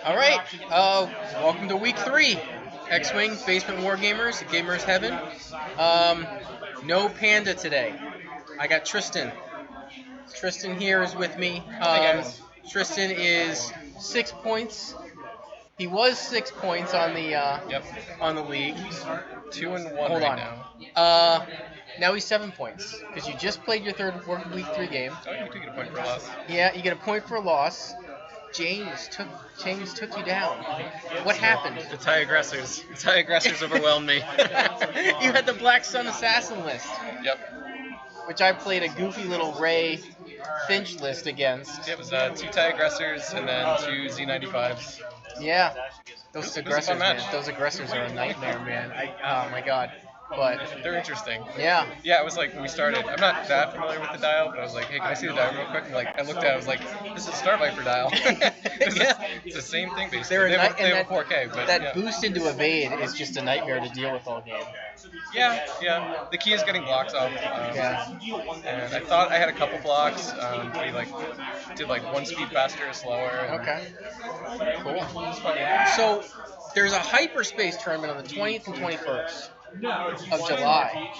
All right. Welcome to week 3. X-Wing Basement Wargamers, Gamers Heaven. Um, no Panda today. I got Tristan. Tristan here is with me. Hey guys. Tristan is 6 points. He was 6 points on the Yep. on the league. 2-1 Hold right on. now. Now he's 7 points because you just played your third week 3 game. Oh, you do get a point for a loss. Yeah, you get a point for a loss. James took you down. What happened? The TIE aggressors overwhelmed me. You had the Black Sun Assassin list, Yep. which I played a goofy little Ray Finch list against. It was 2 TIE aggressors and then 2 Z95s. Yeah, It was those a fun aggressors, man. match. Those aggressors are a nightmare, man. Oh my god. But They're interesting. yeah, Yeah, it was like when we started. I'm not that familiar with the dial, but I was like, hey, can I see the dial real quick? And I looked at it, I was like, this is a Star Viper dial. It's the same thing basically. They have a 4K, but that yeah. boost into evade is just a nightmare to deal with all game. Yeah. The key is getting blocks off. Yeah. And I thought I had a couple blocks, but he did one speed faster or slower. Okay. Cool. So there's a hyperspace tournament on the 20th and 21st of July.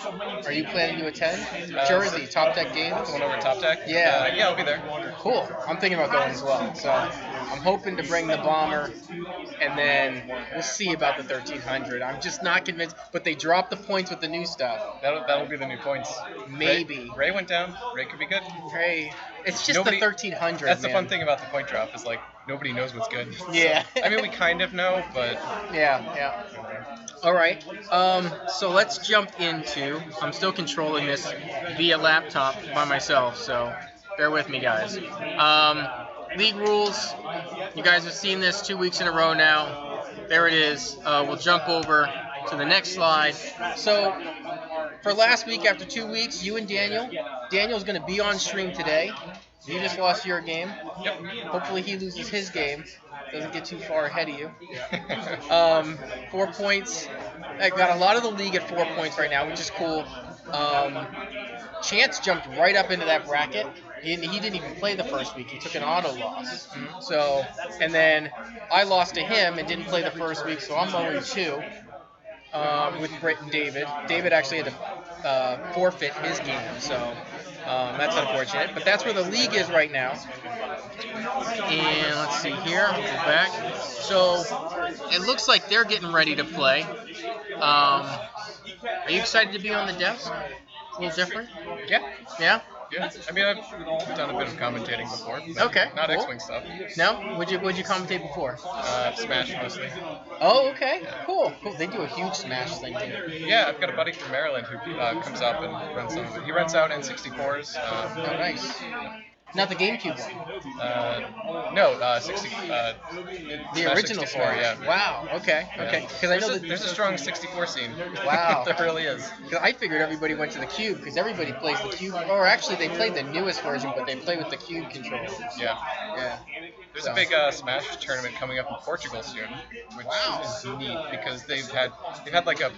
Are you planning to attend? Jersey, Top Deck Games? The one over Top Deck? Yeah. Yeah, I'll be there. Cool. I'm thinking about going as well. So I'm hoping to bring the bomber, and then we'll see about the 1300. I'm just not convinced, but they dropped the points with the new stuff. That'll be the new points. Maybe. Ray went down. Ray could be good. Ray. It's just the 1300. That's man. the fun thing about the point drop is nobody knows what's good. Yeah. So, I mean, we kind of know, but Yeah. All right. So let's jump into. I'm still controlling this via laptop by myself, so bear with me, guys. League rules. You guys have seen this 2 weeks in a row now. There it is. We'll jump over to the next slide. So for last week, after 2 weeks, you and Daniel's going to be on stream today. You just lost your game. Yep. Hopefully he loses his game. Doesn't get too far ahead of you. 4 points. I got a lot of the league at 4 points right now, which is cool. Chance jumped right up into that bracket. He didn't even play the first week. He took an auto loss. So, and then I lost to him and didn't play the first week, so I'm 0-2 with Britt and David. David actually had to forfeit his game, so that's unfortunate. But that's where the league is right now. And let's see here. We'll go back. So it looks like they're getting ready to play. Are you excited to be on the desk? A little different? Yeah. Yeah? Yeah. I mean, I've done a bit of commentating before. Okay. Not cool. X-Wing stuff. No? What'd you commentate before? Smash mostly. Oh, okay. Yeah. Cool. They do a huge Smash thing too. Yeah, I've got a buddy from Maryland who comes up and runs some of it. He rents out N64s. Oh, nice. Not the GameCube one. No, 60. The original 64, Smash. yeah. Wow. Okay. Because I know there's a strong 64 scene. Wow. There really is. Because I figured everybody went to the Cube because everybody plays the Cube. Or actually, they played the newest version, but they play with the Cube controller. Yeah. Yeah. There's a big Smash tournament coming up in Portugal soon, which is neat because they've had like a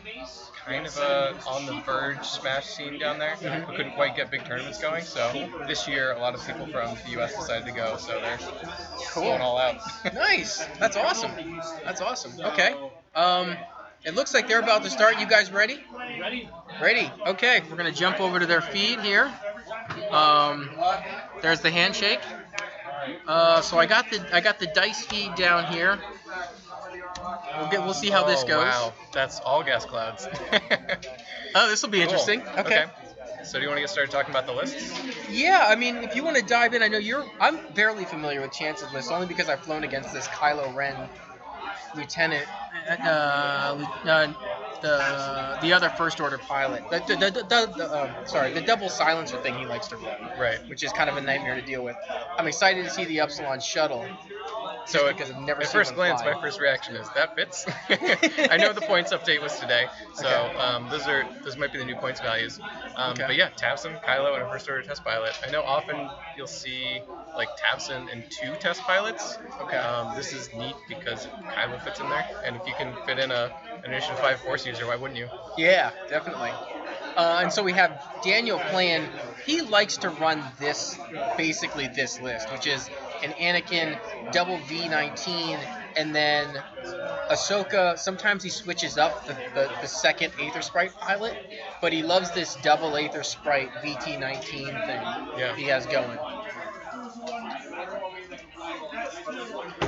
kind of a on the verge Smash scene down there, but couldn't quite get big tournaments going. So this year, a lot of people from the U.S. decided to go, so they're going all out. Nice. That's awesome. Okay. It looks like they're about to start. You guys ready? Ready. Okay. We're gonna jump over to their feed here. There's the handshake. So I got the dice feed down here. We'll see how this goes. Wow, that's all gas clouds. Oh, this will be interesting. Okay. So do you want to get started talking about the lists? Yeah, I mean, if you want to dive in, I know I'm barely familiar with Chance's list, only because I've flown against this Kylo Ren lieutenant, the other first order pilot, the double silencer thing he likes to run, right? Which is kind of a nightmare to deal with. I'm excited to see the Upsilon shuttle. So because I've never at seen first glance, fly. my first reaction is that fits. I know the points update was today, so those might be the new points values. But yeah, Tabson, Kylo, and a first order test pilot. I know often you'll see Tabson and 2 test pilots. Okay. This is neat because Kylo fits in there, and if you can fit in an Edition 5 Force user, why wouldn't you? Yeah, definitely. And so we have Daniel playing. He likes to run basically this list, which is and Anakin double V19, and then Ahsoka. Sometimes he switches up the second Aether Sprite pilot, but he loves this double Aether Sprite VT19 thing he has going.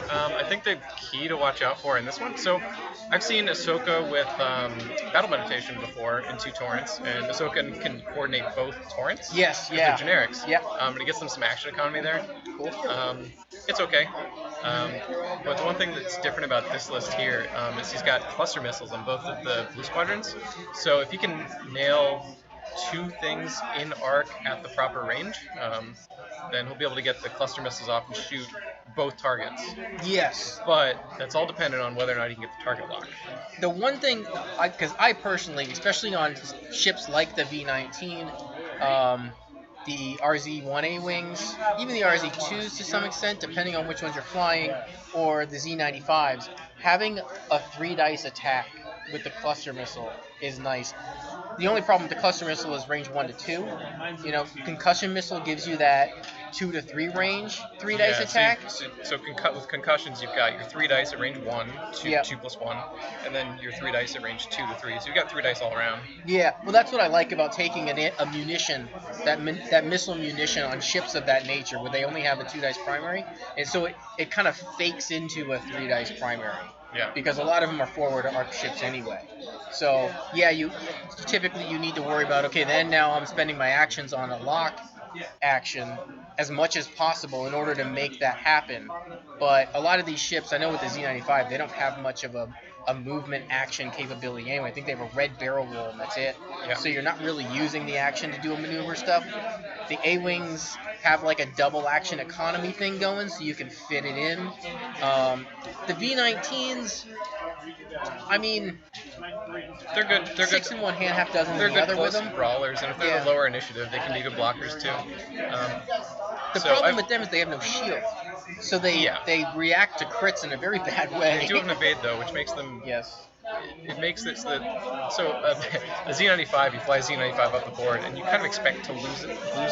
I think the key to watch out for in this one. So, I've seen Ahsoka with battle meditation before in 2 torrents, and Ahsoka can coordinate both torrents. Yes, yeah. They're generics. Yeah. And it gets them some action economy there. Cool. It's okay. But the one thing that's different about this list here is he's got cluster missiles on both of the blue squadrons. So if he can nail 2 things in arc at the proper range, then he'll be able to get the cluster missiles off and shoot both targets. Yes. But that's all dependent on whether or not he can get the target lock. The one thing, because I personally, especially on ships like the V19, the RZ-1A wings, even the RZ-2s to some extent, depending on which ones you're flying, or the Z-95s, having a 3-dice attack with the cluster missile is nice. The only problem with the cluster missile is range 1 to 2. You know, concussion missile gives you that 2 to 3 range 3-dice attack. So with concussions, you've got your 3 dice at range 1, 2, 2 plus 1, and then your 3 dice at range 2 to 3. So you've got 3 dice all around. Yeah, well, that's what I like about taking a munition, that missile munition on ships of that nature, where they only have a 2-dice primary, and so it kind of fakes into a 3-dice primary. Yeah. Because a lot of them are forward arc ships anyway. So yeah, you typically need to worry about, okay, then now I'm spending my actions on a lock action as much as possible in order to make that happen. But a lot of these ships, I know with the Z95, they don't have much of a movement action capability anyway. I think they have a red barrel roll and that's it. Yeah. So you're not really using the action to do a maneuver stuff. The A-Wings have like a double action economy thing going, so you can fit it in. The V19s, I mean, they're good. They're 6 good. in one hand, half dozen They're in the good other with close them. brawlers, and if they're the lower initiative, they can be good blockers too. The problem with them is they have no shield, so they react to crits in a very bad way. They do have an evade though, which makes them. Yes. It makes this a Z95. You fly Z95 up the board, and you kind of expect to lose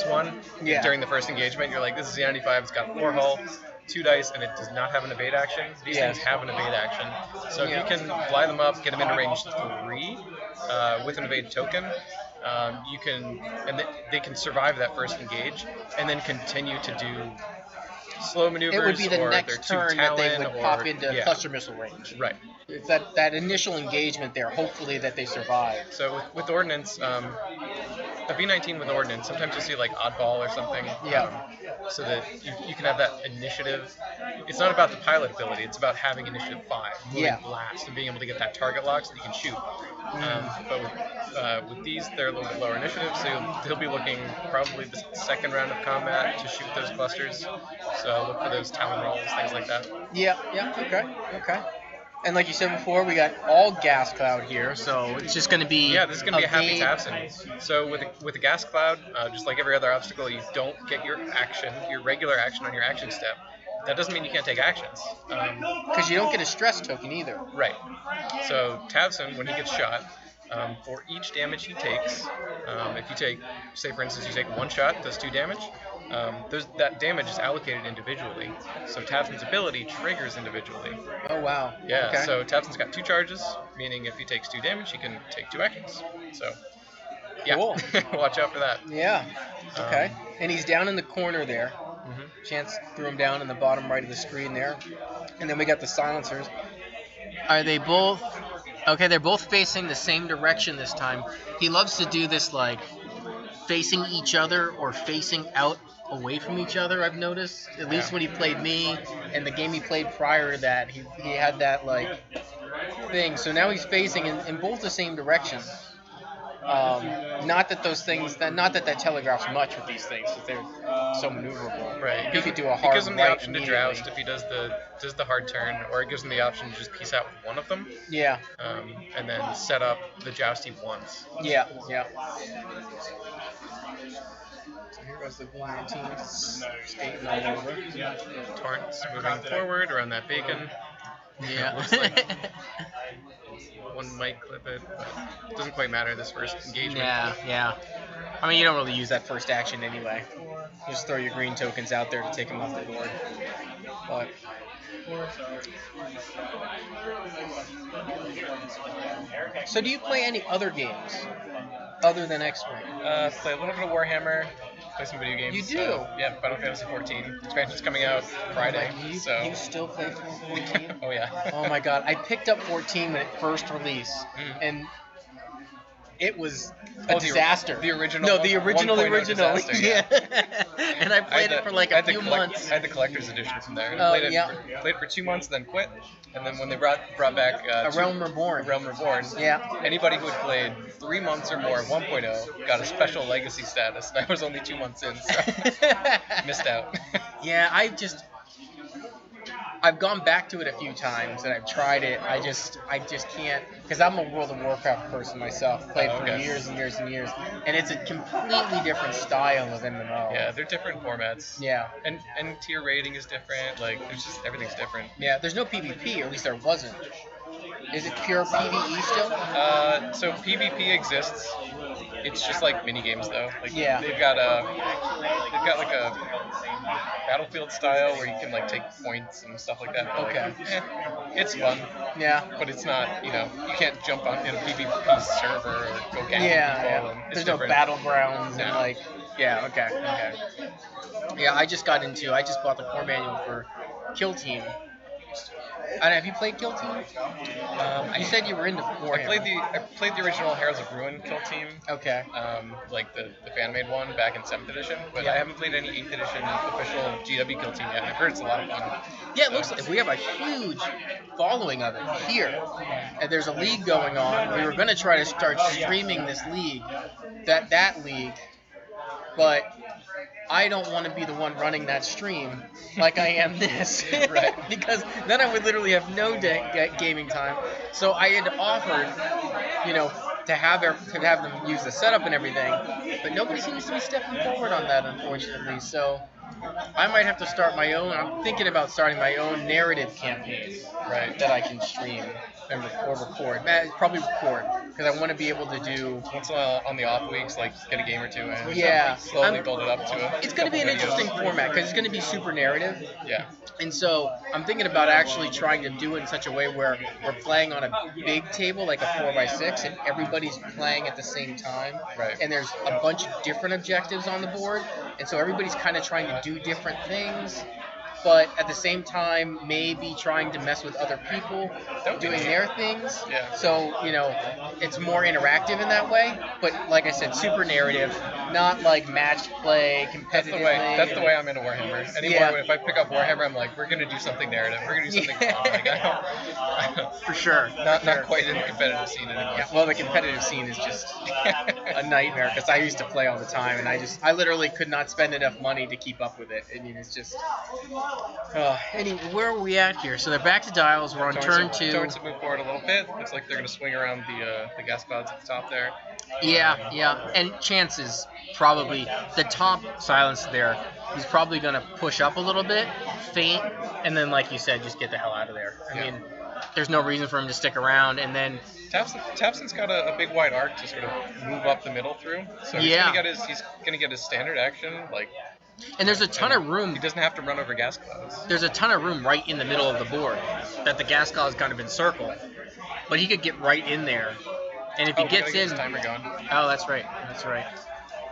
one during the first engagement. You're like, this is Z95. It's got 4 hull, 2 dice, and it does not have an evade action. These things have an evade action. So if you can fly them up, get them into range 3 with an evade token, you can, and they can survive that first engage, and then continue to do slow maneuvers. It would be the or next turn that they would pop into cluster missile range. Right. It's that initial engagement there, hopefully that they survive. So with ordnance, a V19 with ordnance, sometimes you'll see like oddball or something. So that you can have that initiative. It's not about the pilot ability, it's about having initiative 5, moving blast, and being able to get that target lock so that you can shoot. But with these, they're a little bit lower initiative, so they'll be looking probably the second round of combat to shoot those clusters. So look for those talon rolls, things like that. Okay. And like you said before, we got all gas cloud here, so it's just going to be this is going to be a happy Tavson. So with a gas cloud, just like every other obstacle, you don't get your regular action on your action step. That doesn't mean you can't take actions. Because you don't get a stress token either. Right. So Tavson, when he gets shot, for each damage he takes, if you take, say for instance, you take 1 shot, does 2 damage, that damage is allocated individually. So Tavson's ability triggers individually. Oh, wow. Yeah, okay. So Tavson's got 2 charges, meaning if he takes 2 damage, he can take 2 actions. So, yeah, cool. Watch out for that. Yeah, okay. And he's down in the corner there. Chance threw him down in the bottom right of the screen there. And then we got the silencers. Are they both... Okay, they're both facing the same direction this time. He loves to do this, like, facing each other or facing out away from each other, I've noticed. At least when he played me, and the game he played prior to that, he had that, like, thing. So now he's facing in both the same directions. Not that that telegraphs much with these things, because they're so maneuverable. Right. He could do a hard It gives him the right option to joust if he does the hard turn, or it gives him the option to just piece out with one of them. Yeah. And then set up the jousty once. Yeah. So here goes the V19 skating all over. Torrents moving forward around that beacon. Yeah. Looks like one might clip it, but it doesn't quite matter this first engagement. Yeah. I mean, you don't really use that first action anyway. You just throw your green tokens out there to take them off the board. But so, do you play any other games other than X-Wing? Play a little bit of Warhammer, play some video games. You do? Yeah, Final Fantasy 14. Expansion's coming out Friday. You still play 14? Oh yeah. Oh my god, I picked up 14 when it first released, and it was a disaster. The original. No, the original. Disaster, yeah. And I played it for like a few months. I had the collector's edition from there. Played it for 2 months, then quit. And then when they brought back A Realm Reborn. Yeah. Anybody who had played 3 months or more of 1.0 got a special legacy status. And I was only 2 months in, so missed out. Yeah, I've gone back to it a few times and I've tried it. I just can't, because I'm a World of Warcraft person myself. Played for years and years and years, and it's a completely different style of MMO. Yeah, they're different formats. Yeah, and tier rating is different. Like, there's just everything's different. Yeah, there's no PvP, or at least there wasn't. Is it pure PvE still? So PvP exists. It's just like mini games though. Like, yeah. They've got like a Battlefield style where you can like take points and stuff like that. But okay. It's fun. Yeah. But it's not, you can't jump on in a PvP server or go gang people. Yeah. There's no battlegrounds and like. Yeah. Okay. Yeah, I just bought the core manual for Kill Team. Have you played Kill Team? You said you were into Warhammer. I played the original Heralds of Ruin Kill Team. Okay. Like the fan-made one back in 7th edition, but I haven't played any 8th edition official GW Kill Team yet. I've heard it's a lot of fun. Yeah, it looks like we have a huge following of it here, and there's a league going on. We were going to try to start streaming this league, that league, but I don't want to be the one running that stream like I am this. Right. Because then I would literally have no gaming time. So I had offered, to have them use the setup and everything, but nobody seems to be stepping forward on that, unfortunately. So I might have to start my own. I'm thinking about starting my own narrative campaign, right, that I can stream and record. Probably record, because I want to be able to do once in a while on the off weeks, like get a game or two in. Yeah, slowly build it up to it. It's going to be an interesting format because it's going to be super narrative. Yeah. And so I'm thinking about actually trying to do it in such a way where we're playing on a big table, like a 4x6, and everybody's playing at the same time. Right. And there's a bunch of different objectives on the board, and so everybody's kind of trying to do different things, but at the same time maybe trying to mess with other people doing their things. Yeah. So, it's more interactive in that way, but like I said, super narrative, not like match play, competitive. That's the way I'm into Warhammer. Anymore, if I pick up Warhammer, I'm like, we're going to do something narrative. We're going to do something fun. For sure. Not quite in the competitive scene anymore. Yeah, well, the competitive scene is just a nightmare because I used to play all the time, and I literally could not spend enough money to keep up with it. I mean, it's just... anyway, where are we at here? So they're back to dials. We're on turn 2. Torrents have moved forward a little bit. Looks like they're going to swing around the gas clouds at the top there. Yeah. And chances probably the top silence there. He's probably going to push up a little bit, feint, and then, like you said, just get the hell out of there. I mean, there's no reason for him to stick around. And then Tapson's got a big wide arc to sort of move up the middle through. So he's gonna get his standard action, like. And there's a ton of room. He doesn't have to run over gas clouds. There's a ton of room right in the middle of the board that the gas clouds kind of encircle, but he could get right in there. And if he gets in, his timer going. Oh, that's right.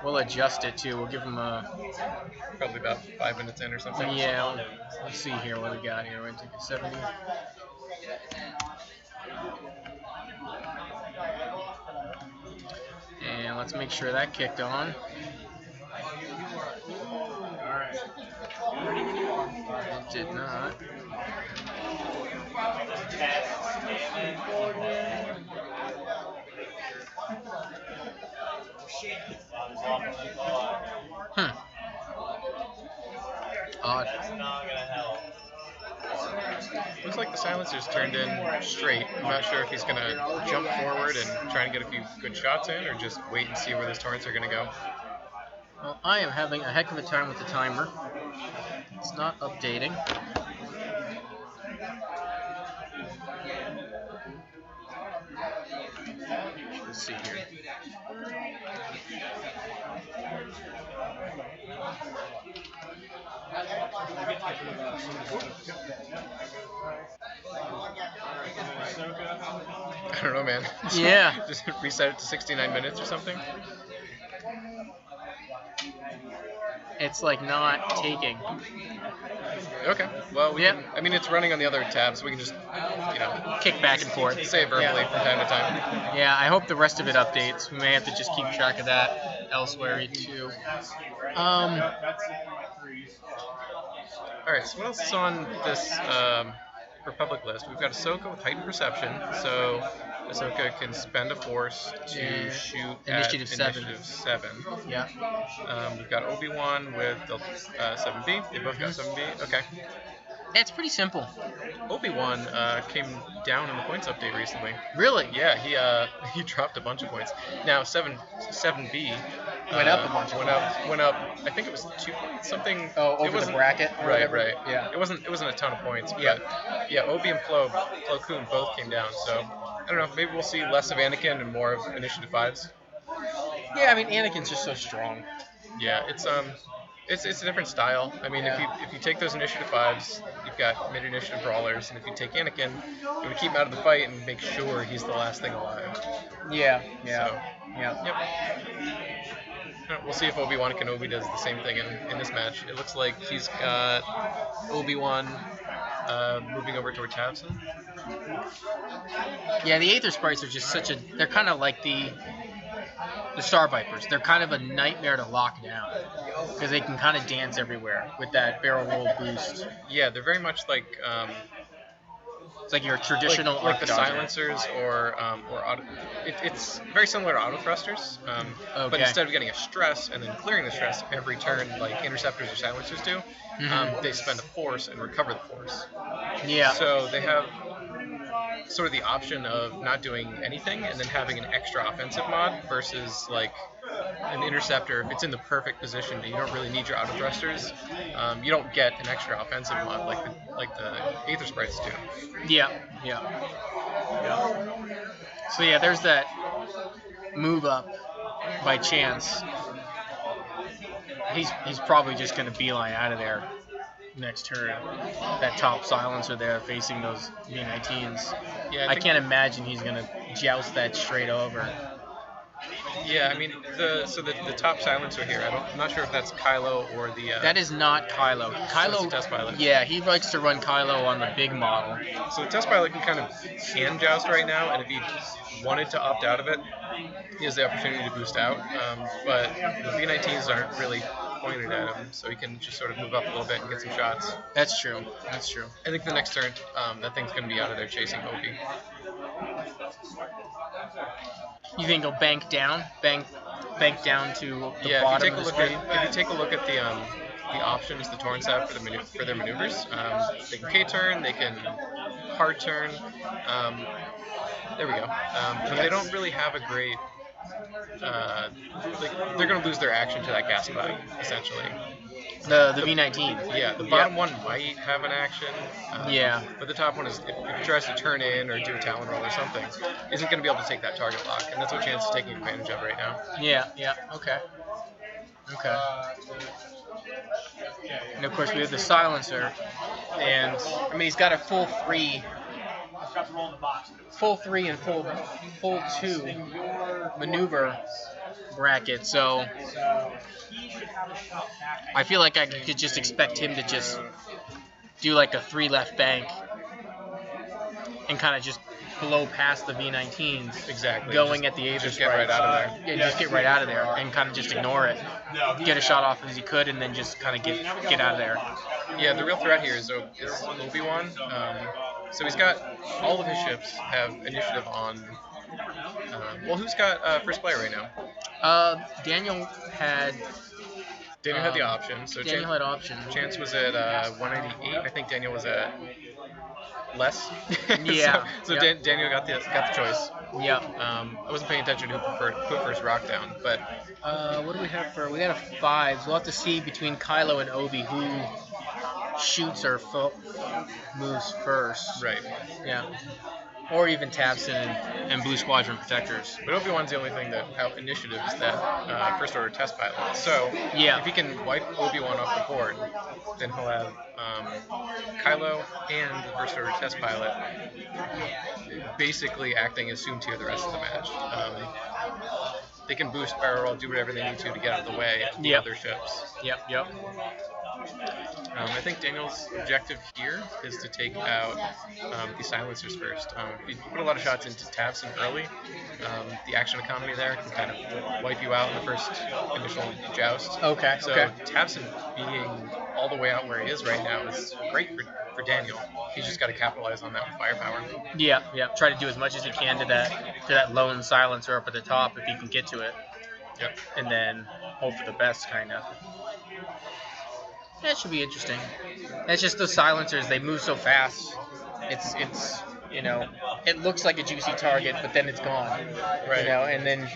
We'll adjust it too. We'll give him probably about 5 minutes in or something. Yeah. Let's see here what we got here. We're gonna take a 70. And let's make sure that kicked on. It did not. Odd. Looks like the silencer's turned in straight. I'm not sure if he's going to jump forward and try and get a few good shots in, or just wait and see where those torrents are going to go. Well, I am having a heck of a time with the timer. It's not updating. Let's see here. I don't know, man. Yeah. Just reset it to 69 minutes or something. It's like not taking. Okay. Well, we Yeah. can. I mean, it's running on the other tab, so we can just, Kick back and forth. say it verbally from time to time. Yeah, I hope the rest of it updates. We may have to just keep track of that elsewhere too. All right. So what else is on this Republic list? We've got Ahsoka with heightened perception, so Ahsoka can spend a force to shoot Initiative at 7. Initiative 7. Yeah. We've got Obi-Wan with the 7B. They both got 7B. Okay. It's pretty simple. Obi-Wan came down in the points update recently. Really? Yeah, he dropped a bunch of points. Now 7B Went up a bunch. Went up. I think it was 2 points something. Oh, it over wasn't, the bracket. Right. Yeah. It wasn't a ton of points. Yeah. But yeah, Obi and Plo Koon both came down. So I don't know. Maybe we'll see less of Anakin and more of Initiative 5s. Yeah, I mean Anakin's just so strong. Yeah, it's a different style. I mean, if you take those Initiative 5s, you've got mid-initiative brawlers, and if you take Anakin, you would keep him out of the fight and make sure he's the last thing alive. Yeah. So, yep. We'll see if Obi-Wan Kenobi does the same thing in this match. It looks like he's got Obi-Wan moving over toward Tavson. Yeah, the Aether Sprites are just they're kind of like the Star Vipers. They're kind of a nightmare to lock down because they can kind of dance everywhere with that barrel roll boost. Yeah, they're very much like it's like your traditional like the dodger. silencers or auto. It's very similar to auto thrusters, but instead of getting a stress and then clearing the stress every turn like interceptors or silencers do, they spend a force and recover the force. Yeah. So they have sort of the option of not doing anything and then having an extra offensive mod versus like an interceptor. If it's in the perfect position and you don't really need your auto thrusters, you don't get an extra offensive mod like the Aether Sprites do. Yeah. So yeah, there's that move up by chance. He's probably just gonna beeline out of there next turn. That top silencer there facing those V19s. Yeah, I can't imagine he's gonna joust that straight over. Yeah, I mean the top silencer here. I'm not sure if that's Kylo or the. That is not Kylo. Kylo. The test pilot. Yeah, he likes to run Kylo on the big model. So the test pilot can kind of hand joust right now, and if he wanted to opt out of it, he has the opportunity to boost out. But the V19s aren't really pointed at him, so he can just sort of move up a little bit and get some shots. That's true. I think the next turn, that thing's going to be out of there chasing Obi. You think he'll bank down to the bottom of the screen? If you take a look at the options the Torrents have for their maneuvers, they can K-turn, they can hard turn. There we go. But they don't really have a great. They're going to lose their action to that gas cloud, essentially. The V19. Yeah, the bottom one might have an action. But the top one is, if he tries to turn in or do a Talon roll or something, isn't going to be able to take that target lock, and that's what Chance is taking advantage of right now. Yeah, okay. And of course we have the silencer, and I mean he's got a full 3 and full 2 maneuver bracket, so I feel like I could just expect him to just do like a 3 left bank and kind of just blow past the V19s. Exactly. Going at the Aether Just get right out of there. Yeah, just get right out of there and kind of just ignore it. Get a shot off as he could and then just kind of get out of there. Yeah, the real threat here is Obi-Wan. So he's got all of his ships have initiative on. Who's got first player right now? Daniel had the option. So Daniel had option. Chance was at 198. I think Daniel was at less. Yeah. So Daniel got the choice. Yeah. I wasn't paying attention to who put first rock down, but. What do we have we got a 5. We'll have to see between Kylo and Obi who shoots or moves first. Right. Yeah. Or even Tabson and Blue Squadron protectors. But Obi-Wan's the only thing that out initiatives that First Order test pilot. So Yeah. if he can wipe Obi-Wan off the board, then he'll have Kylo and the First Order test pilot basically acting as Soon Tier the rest of the match. They can boost barrel roll, do whatever they need to get out of the way of the other ships. Yep. I think Daniel's objective here is to take out the silencers first. If you put a lot of shots into Tabson early, the action economy there can kind of wipe you out in the first initial joust. Okay. So Tabson being all the way out where he is right now is great for Daniel. He's just got to capitalize on that with firepower. Yeah. Try to do as much as he can to that lone silencer up at the top if he can get to it. Yep. And then hope for the best, kind of. That should be interesting. It's just those silencers, they move so fast. It's it looks like a juicy target, but then it's gone. Right. And then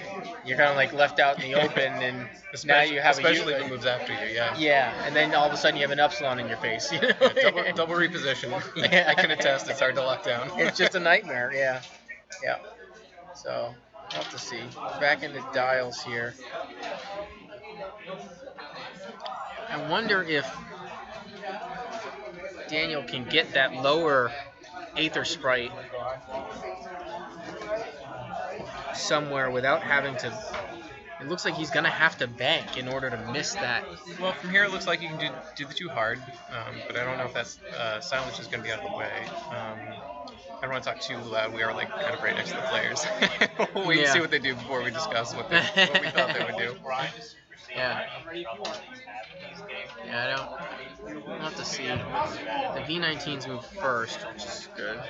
you're kind of like left out in the open, and now you have especially if it moves after you, Yeah, and then all of a sudden you have an Upsilon in your face. Yeah, double reposition. I can attest, it's hard to lock down. It's just a nightmare. Yeah. So we'll have to see. Back into dials here. I wonder if Daniel can get that lower Aether Sprite somewhere without having to. It looks like he's going to have to bank in order to miss that. Well, from here it looks like you can do the too hard, but I don't know if that's silence is going to be out of the way. I don't want to talk too loud. We are like kind of right next to the players. We'll wait and see what they do before we discuss what we thought they would do. Yeah, I'll have to see. The V19s move first, which is good.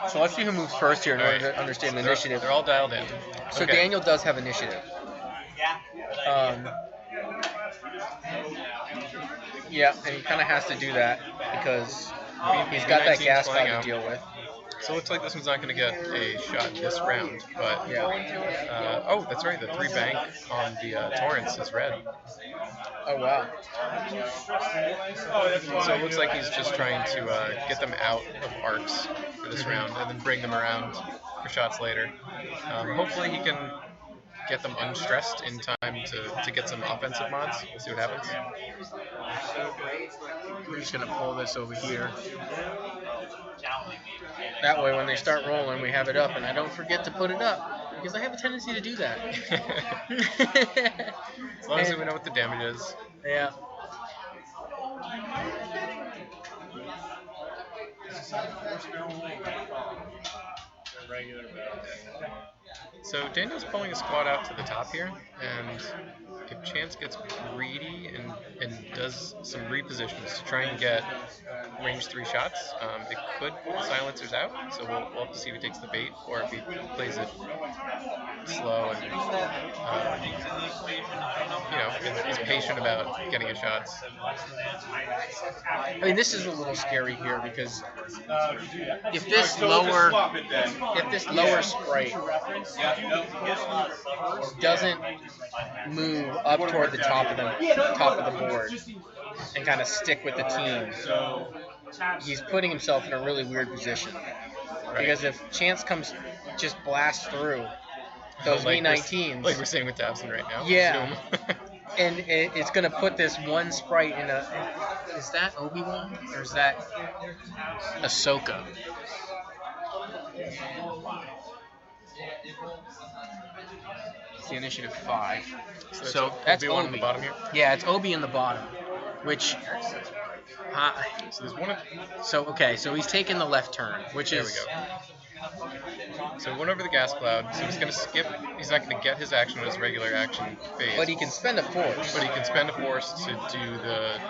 So let's see who moves first here in order to understand the initiative. They're all dialed in. So Daniel does have initiative. Yeah, and he kind of has to do that because he's got that gas cloud to deal with. So it looks like this one's not going to get a shot this round, but oh, that's right, the 3 bank on the Torrents is red. Oh, wow. So it looks like he's just trying to get them out of arcs for this round and then bring them around for shots later. Hopefully he can get them unstressed in time to get some offensive mods. We'll see what happens. We're just going to pull this over here. That way when they start rolling, we have it up, and I don't forget to put it up, because I have a tendency to do that. As long as we know what the damage is. Yeah. So Daniel's pulling a squad out to the top here, and if Chance gets greedy and does some repositions to try and get range 3 shots, it could pull silencers out. So we'll have to see if he takes the bait or if he plays it slow and is patient about getting his shots. I mean, this is a little scary here because if this lower sprite doesn't move up toward the top of the board and kind of stick with the team, he's putting himself in a really weird position. Right. Because if Chance comes just blast through those V19s, like we're saying with Tabson right now. Yeah. And it's going to put this one sprite in a... Is that Obi-Wan? Or is that Ahsoka? It's the initiative 5. So that's Obi-Wan Obi. on the bottom here? Yeah, it's Obi in the bottom. Which... so there's one... So he's taking the left turn, which is... There we go. So he went over the gas cloud, so he's going to skip. He's not going to get his action in his regular action phase. But he can spend a force. But he can spend a force to do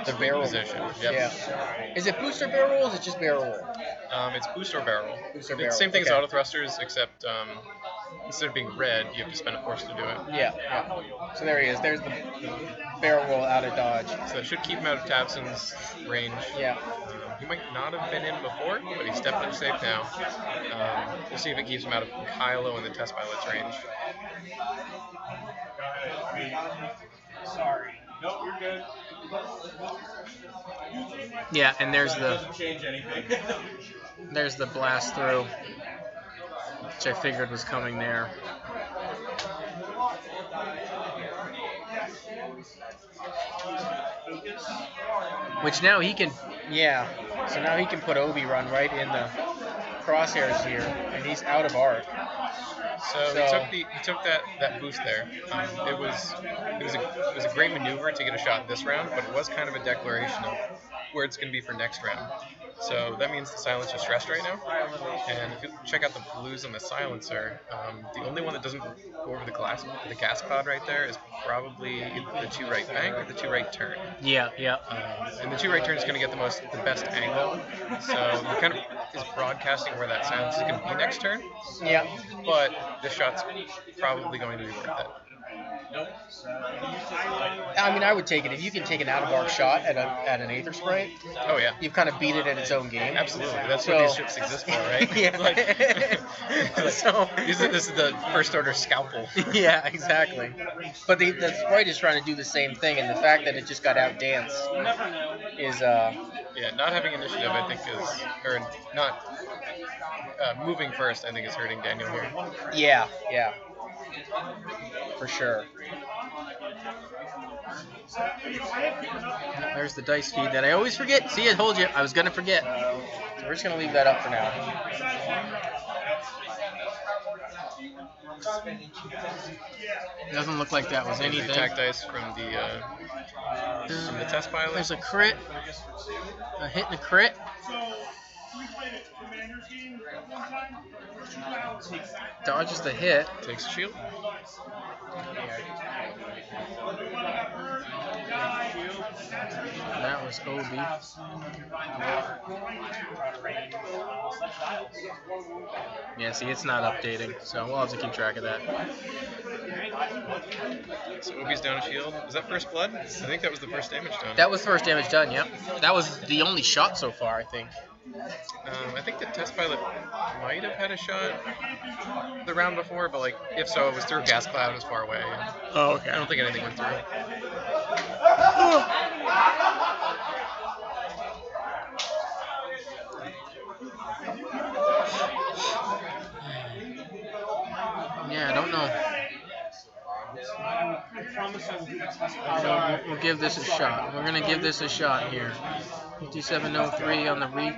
the barrel position. Yep. Yeah. Is it booster barrel roll or is it just barrel roll? It's boost or barrel. Boost or It's barrel. the same thing as auto thrusters, except instead of being red, you have to spend a force to do it. Yeah. So there he is. There's the barrel roll out of dodge. So that should keep him out of Tabson's range. Yeah. He might not have been in before, but he's definitely safe now. We'll see if it keeps him out of Kylo and the test pilot's range. Sorry. Nope, you're good. Yeah, and there's the blast through, which I figured was coming there. Which now he can, yeah. So now he can put Obi run right in the crosshairs here, and he's out of arc. So he took that boost there. It was a great maneuver to get a shot this round, but it was kind of a declaration of where it's going to be for next round. So that means the silencer's stressed right now. And if you check out the blues on the silencer, the only one that doesn't go over the gas cloud right there is probably the 2 right bank or the 2 right turn. Yeah. And the 2 right turn is going to get the best angle. So he kind of is broadcasting where that silencer is going to be next turn. Yeah. But this shot's probably going to be worth it. I mean, I would take it. If you can take an out-of-arc shot at an Aether Sprite, oh yeah, you've kind of beat it at its own game. Absolutely. That's what these ships exist for, right? Yeah. So this is the first order scalpel. Yeah, exactly. But the Sprite is trying to do the same thing, and the fact that it just got outdanced is yeah, not having initiative, I think, or not moving first, I think, is hurting Daniel here. Yeah, for sure. There's the dice feed that I always forget. See, I told you I was gonna forget. So we're just gonna leave that up for now. It doesn't look like that was anything. The attack dice from the test pilot. There's a crit, a hit and a crit. Dodges the hit. Takes a shield. That was Obi. Yeah, see, it's not updating, so we'll have to keep track of that. So Obi's down a shield. Was that first blood? I think that was the first damage done. That was first damage done, yep. That was the only shot so far, I think. I think the test pilot might have had a shot the round before, but if so, it was through a gas cloud. It was far away. Oh, okay. I don't think anything went through. Yeah, I don't know. So we'll give this a shot. We're going to give this a shot here. 5703 on the read.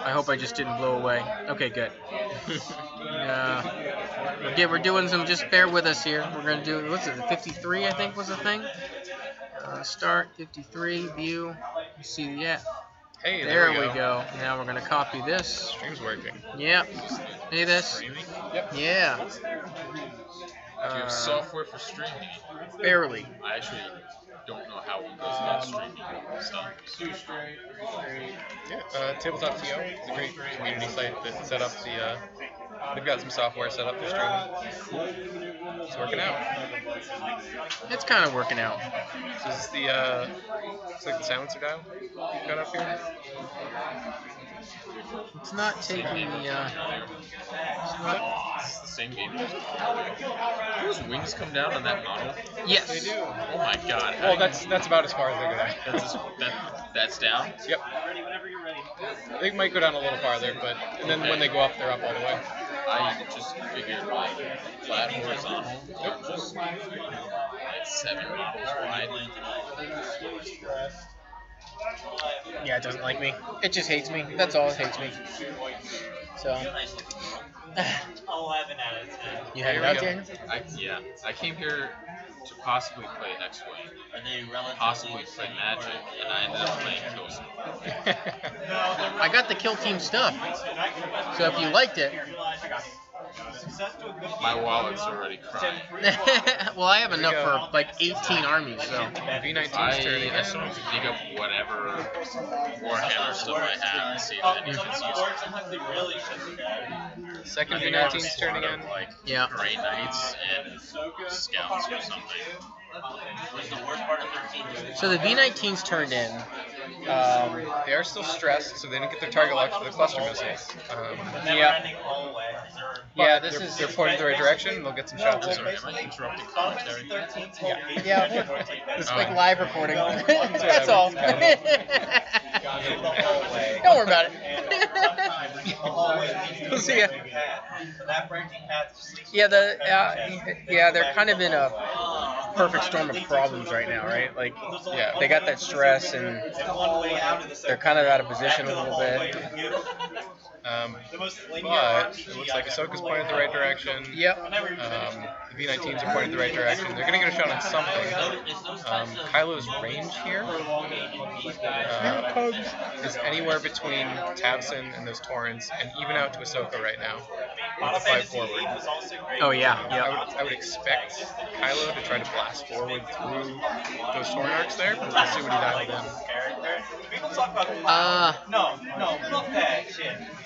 I hope I just didn't blow away. Okay, good. We're doing some, just bear with us here. We're going to do, what's it, 53 I think was the thing? Start, 53, view. You see, yeah. Hey, there we go. Now we're going to copy this. Stream's working. Yep. See this? Streaming? Yep. Yeah. Do you have software for streaming? Barely. I actually don't know how one goes about streaming stuff. Yeah, Tabletop TO is a great community site that set up they've got some software set up for streaming. Cool. It's working out. It's kind of working out. So this is it's like the silencer dial you've got up here. It's not taking the, It's the same game. Those wings come down on that model? Yes. They do. Oh my god. Well, that's about as far as they go down. That's down? Yep. They might go down a little farther, but then when they go up, they're up all the way. I just figured flat horizontal. Nope. Just 7 meters wide. Yeah, it doesn't like me. It just hates me. That's all. It hates me. So. 11 out of 10. You had it out, Daniel? I came here to possibly play X-Wing, Are they relatively possibly play Magic, and I ended up playing Kilson. I got the Kill Team stuff. So if you liked it. My wallet's already crying. Well, I have enough for like 18 armies, so. V19's turning. I still have to dig up whatever Warhammer stuff I have and see if any of it's useful. Second V19's turning in. Like Yeah. Grey Knights and Scouts or something. So the V-19's turned in. They are still stressed, so they didn't get their target lock for the cluster missiles. Yeah. Yeah, this they're, is. they're pointed in the right direction. They'll get some shots in. Interrupting commentary. Yeah, it's like live recording. That's all. Don't worry about it. We'll see ya. Yeah, they're kind of in a perfect storm of problems right now, right? Like, Yeah. they got that stress and they're kind of out of position a little bit. But it looks like Ahsoka's pointed in the right direction. Yep. The V-19s are pointed in the right direction. They're going to get a shot on something. Kylo's range here is anywhere between Tabson and those Torrents, and even out to Ahsoka right now. With the 5 forward. Oh yeah. I would expect Kylo to try to blast forward through those Torrent arcs there, but we'll see what he dialed in.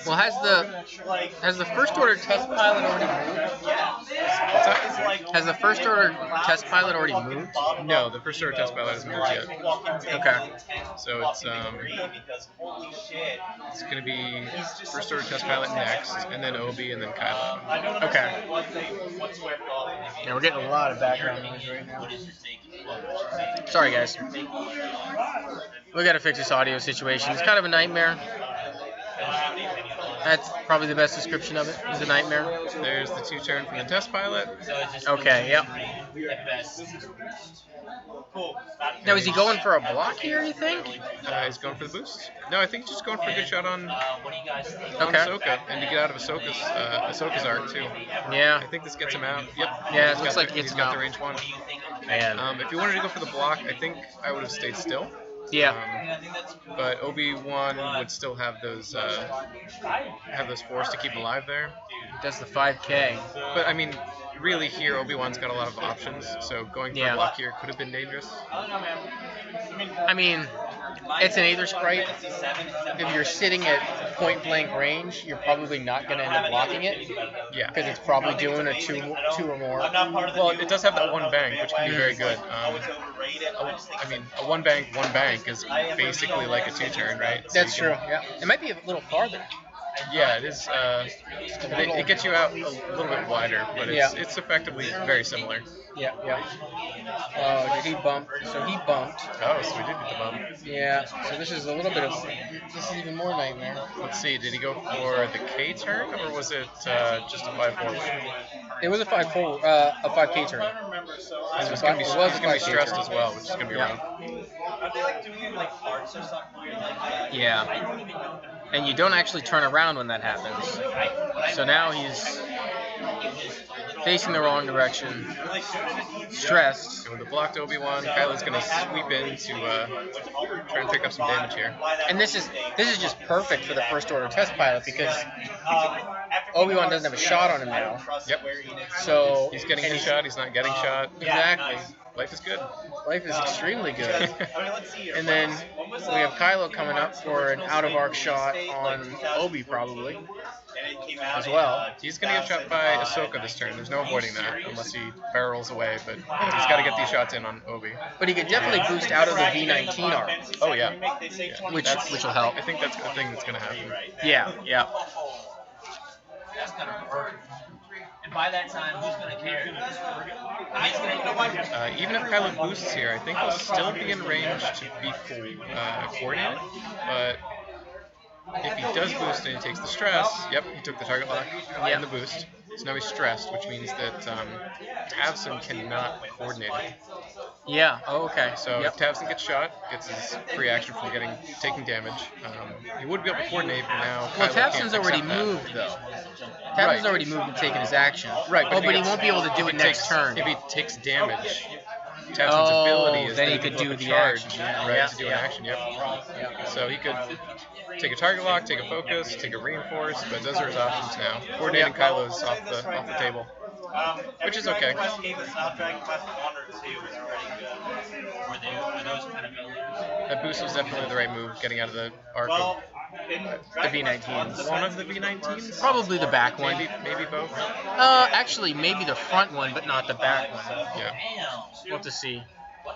Well, has the first order test pilot already moved? What's that? Has the first order test pilot already moved? No, the first order test pilot hasn't moved yet. Okay. So it's going to be first order test pilot next, and then Obi, and then Kylo. Okay. Yeah, we're getting a lot of background noise right now. Sorry, guys. We got to fix this audio situation. It's kind of a nightmare. That's probably the best description of it. It's a nightmare. There's the 2-turn from the test pilot. Okay, yep. Now, is he going for a block here, you think? He's going for the boost. No, I think he's just going for a good shot on Okay. Ahsoka, and to get out of Ahsoka's arc, too. Yeah. I think this gets him out. Yep. Yeah, it looks like it gets he's him got out. the range 1. Man. If you wanted to go for the block, I think I would have stayed still. Yeah. But Obi-Wan would still have those force to keep him alive there. Does the 5K. But I mean, really here Obi-Wan's got a lot of options, so going for a block here could have been dangerous. I mean, it's an Aether Sprite. If you're sitting at point blank range, you're probably not going to end up blocking it. Yeah. Because it's probably doing a two or more. Well, it does have that 1 bank, which can be very good. I mean, a 1 bank is basically like a 2-turn, right? So That's true. Yeah. It might be a little farther. Yeah, it is. It gets you out a little bit wider, but it's effectively very similar. Yeah. Oh, did he bump? So he bumped. Oh, so we did get the bump. Yeah. So this is a little bit of. This is even more nightmare. Let's see. Did he go for the K turn, or was it just a 5 forward? It was a 5K turn. So it's gonna be stressed as well, which is gonna be rough. Yeah. And you don't actually turn around when that happens. So now he's facing the wrong direction, stressed. And with the blocked Obi-Wan, Kylo's going to sweep in to try and pick up some damage here. And this is just perfect for the first order test pilot because Obi-Wan doesn't have a shot on him now. Yep. So he's getting his shot, he's not getting shot. Exactly. Life is good. Life is extremely good. And then we have Kylo coming up for an out-of-arc shot on Obi, probably, as well. He's going to get shot by Ahsoka this turn. There's no avoiding that unless he barrels away, but he's got to get these shots in on Obi. But he could definitely boost out of the V-19 arc. Oh, yeah. Which will help. I think that's the thing that's going to happen. Yeah. That's gonna hurt. And by that time, who's gonna care? Even if Kylo boosts here, I think he'll still be in range to be coordinated. But if he does boost and he takes the stress, yep, he took the target lock and the boost. So now he's stressed, which means that Tavson cannot coordinate it. Yeah. Oh, okay. So if Tavson gets shot, gets his free action from taking damage, he would be able to coordinate, but now Well, Kylo Tavson's can't already accept that. moved, though. Tavson's already moved and taken his action. Right. Oh, but he won't be able to do it next turn. If he takes damage, Tavson's ability is then that he could can do up a the charge, action. right? Yeah, To do an action. Yep. So he could take a target lock, take a focus, take a reinforce, but those are his options now. Coordinating Kylo's off the table, which is okay. That boost was definitely the right move, getting out of the arc of The B19s. One of the B19s? Probably the back one. Maybe both. Actually, maybe the front one, but not the back one. Yeah. We'll have to see. So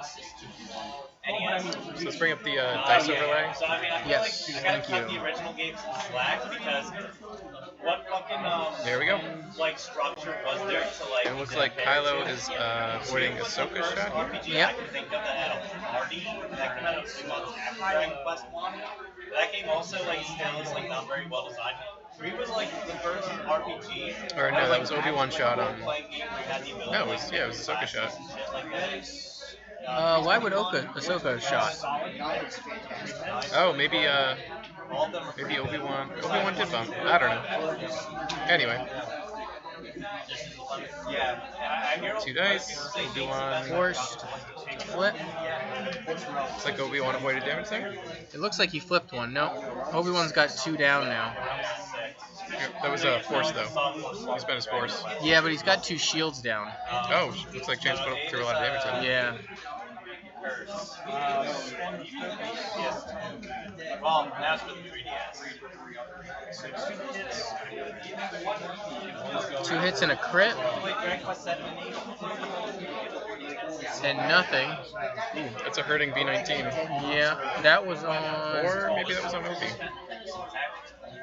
let's bring up the dice overlay. So I mean, I feel Yes, like I gotta thank cut you. the original game some slack because what fucking There we go. like structure was there to like? And it looks like Kylo is avoiding Ahsoka's shot here. RPG Yep. I can think of that had a party that came out 2 months after Dragon Quest One. That game also like still is like not very well designed. 3 was like the first RPG. Or no, that was Obi-Wan shot on. Playing game where you had the ability No, it was Ahsoka shot. shit like that. Why would Ahsoka shot? Oh, maybe All of them are maybe Obi-Wan did bump. I don't know. Anyway, yeah. I hear 2 dice. Obi-Wan. Forced flip. Looks like Obi-Wan avoided damage there. It looks like he flipped one. No, Obi-Wan's got 2 down now. Yep, that was a force though. He spent his force. Yeah, but he's got 2 shields down. Oh, looks like James put up through a lot of damage then. Yeah. Well, that's for the 3DS. 2 hits and a crit, Dragon Quest 7 and 8. and nothing. Ooh, that's a hurting B19. Yeah, that was on. Or maybe that was on Obi.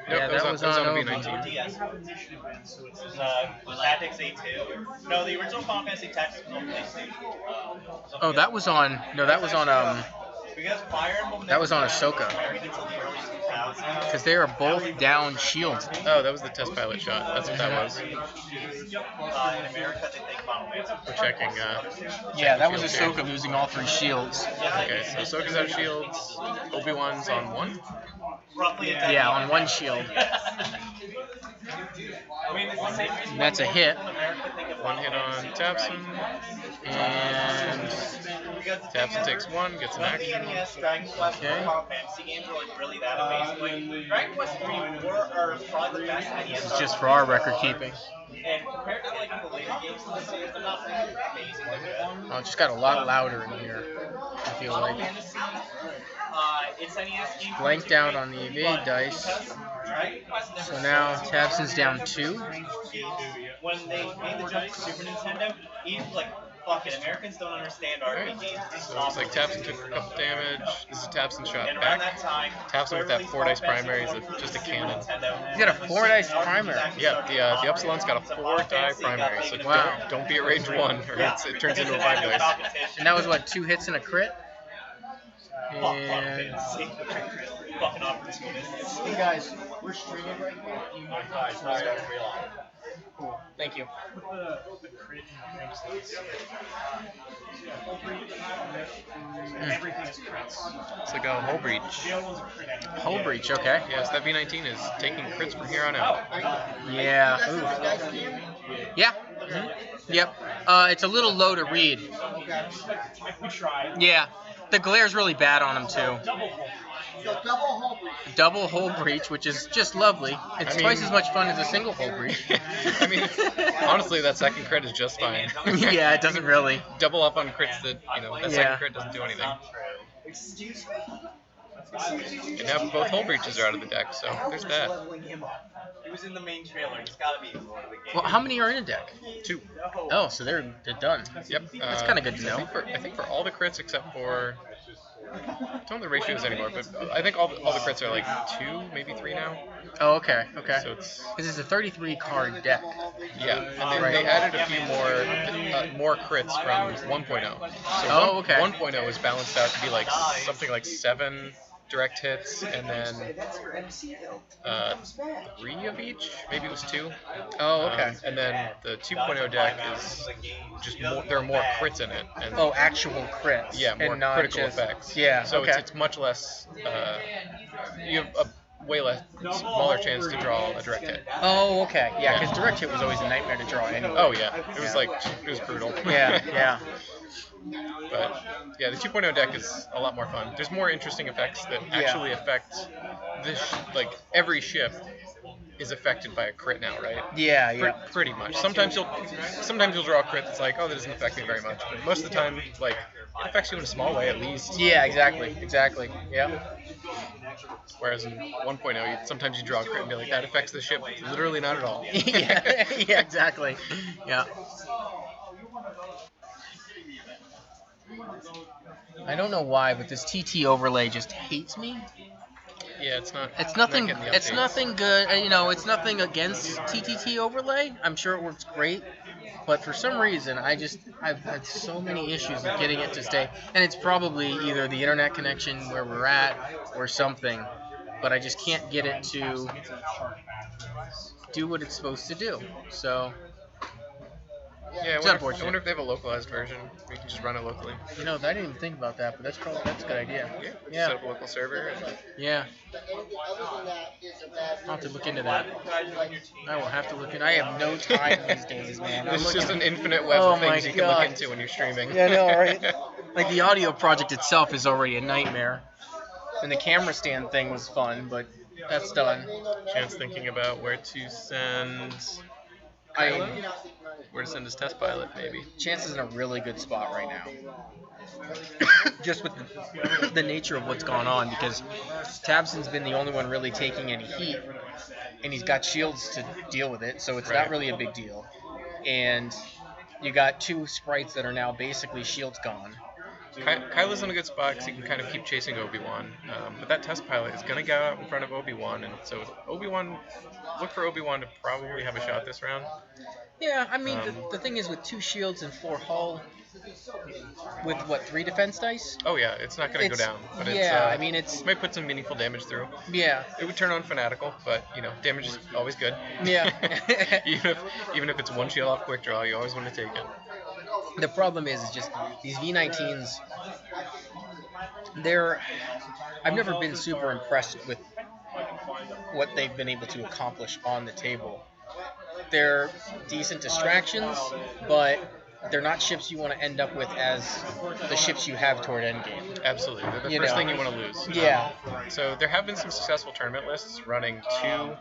Nope, Yeah, that was that was on on Obi. B19. DS. Tactics A2. No, the original Final Fantasy Tactics was on PlayStation. Oh, that was on. No, that was on. Because Fire Emblem. That was on Ahsoka. Carried until the early 2000s. Because they are both down shields. Oh, that was the test pilot shot. That's what that was. In America, they think Final Fantasy. We're checking. Yeah, that was shields here. Ahsoka losing all 3 shields. Okay, so Ahsoka's out of shields. Obi-Wan's on 1. Roughly a Yeah, on 1 shield. I mean, it's the same reason That's a hit. America think of 1 hit on Tapson. And Tapson takes 1, gets an None of the action. NES Dragon Quest Okay. or Final Fantasy games were like really that amazing. Like Dragon Quest 3 are probably the best NES. this is just for our record keeping. And compared to like the later games in the series, they're not really amazing. They're good. Oh, it just got a lot louder in here. I feel Final like. Fantasy, it's NES game. Blanked out on the evade dice. Dragon Quest never So now Tabson's down 2. when they made the jump to Super Nintendo, even like fucking Americans don't understand RPGs. So it looks like Tapson took a couple damage. This is Tapson shot And around back. that time, Tapson with that 4 dice primary is just a cannon. He's got a 4 dice primary. Yeah, the Upsilon's got a 4 die primary, so Wow. don't be at range 1 or it turns into a 5 dice. And that was what, 2 hits and a crit? And Fucking opportunists. hey guys, we're streaming right here. Cool. Thank you. It's like a hull breach. Hull breach, okay. Yes, that V19 is taking crits from here on out. Yeah. Ooh. Yeah. Yep. It's a little low to read. Yeah. The glare's really bad on him too. Double hull breach, which is just lovely. It's twice as much fun as a single hull breach. I mean, honestly, that second crit is just fine. Yeah, it doesn't really. Double up on crits that, that Yeah. second crit doesn't do anything. And now both hull breaches are out of the deck, so there's that. He was in the main trailer. He's gotta be in one of the games. Well, how many are in a deck? 2. Oh, so they're done. Yep. That's kinda good to know. I think for all the crits except for... I don't know the ratios anymore, but I think all the crits are like 2, maybe 3 now. Oh, okay, okay. So it's... Because it's a 33 card deck. Yeah, and they added a few more crits from 1.0. So okay. 1.0 is balanced out to be like something like 7 direct hits, and then 3 of each. Maybe it was 2. Oh, okay. And then the 2.0 deck is just more. There are more crits in it. And Oh, actual crits. yeah, more and not critical just, effects. Yeah. So okay. it's much less. You have a way less smaller chance to draw a direct hit. Oh, okay. Yeah, because direct hit was always a nightmare to draw anyway. Oh yeah, it was brutal. Yeah, yeah. But yeah, the 2.0 deck is a lot more fun. There's more interesting effects that actually affect this. Like every ship is affected by a crit now, right? Yeah, yeah. Pretty much. Sometimes you'll draw a crit that's like, oh, that doesn't affect me very much. But most of the time, like it affects you in a small way at least. Yeah, exactly. Yeah. Whereas in 1.0, sometimes you draw a crit and be like, that affects the ship. Literally not at all. yeah, yeah, exactly. Yeah. I don't know why, but this TT overlay just hates me. Yeah, it's not. It's not nothing. getting the It's updates. nothing good. You know, it's nothing against TTT overlay. I'm sure it works great, but for some reason, I've had so many issues with getting it to stay. And it's probably either the internet connection where we're at or something, but I just can't get it to do what it's supposed to do. So Yeah, it's I unfortunate. wonder if they have a localized version. We can just run it locally. You know, I didn't even think about that, but that's a good idea. Yeah, Yeah. set up a local server. Yeah. I'll have to look into that. I will have to look in. I have no time these days, man. There's I'm just looking- an infinite web Oh of my things you can look God. into when you're streaming. Yeah, I know, right? Like the audio project itself is already a nightmare, and the camera stand thing was fun, but that's done. Chance thinking about where to send I Kylo? Where to send his test pilot, maybe. Chance is in a really good spot right now. Just with the nature of what's gone on, because Tabson's been the only one really taking any heat, and he's got shields to deal with it, so it's Right. not really a big deal. And you got two sprites that are now basically shields gone. Kylo's in a good spot because he can kind of keep chasing Obi-Wan. But that test pilot is going to go out in front of Obi-Wan, and so Obi-Wan, look for Obi-Wan to probably have a shot this round. Yeah, I mean, the thing is with 2 shields and 4 hull, with what, 3 defense dice? Oh yeah, it's not going to go down. But yeah, it's, I mean, it's... it might put some meaningful damage through. Yeah. It would turn on Fanatical, but, you know, damage is always good. Yeah. even if it's 1 shield off quick draw, you always want to take it. The problem is just these V19s, I've never been super impressed with what they've been able to accomplish on the table. They're decent distractions, but they're not ships you want to end up with as the ships you have toward endgame. Absolutely. They're the first thing you want to lose. Yeah. So there have been some successful tournament lists running two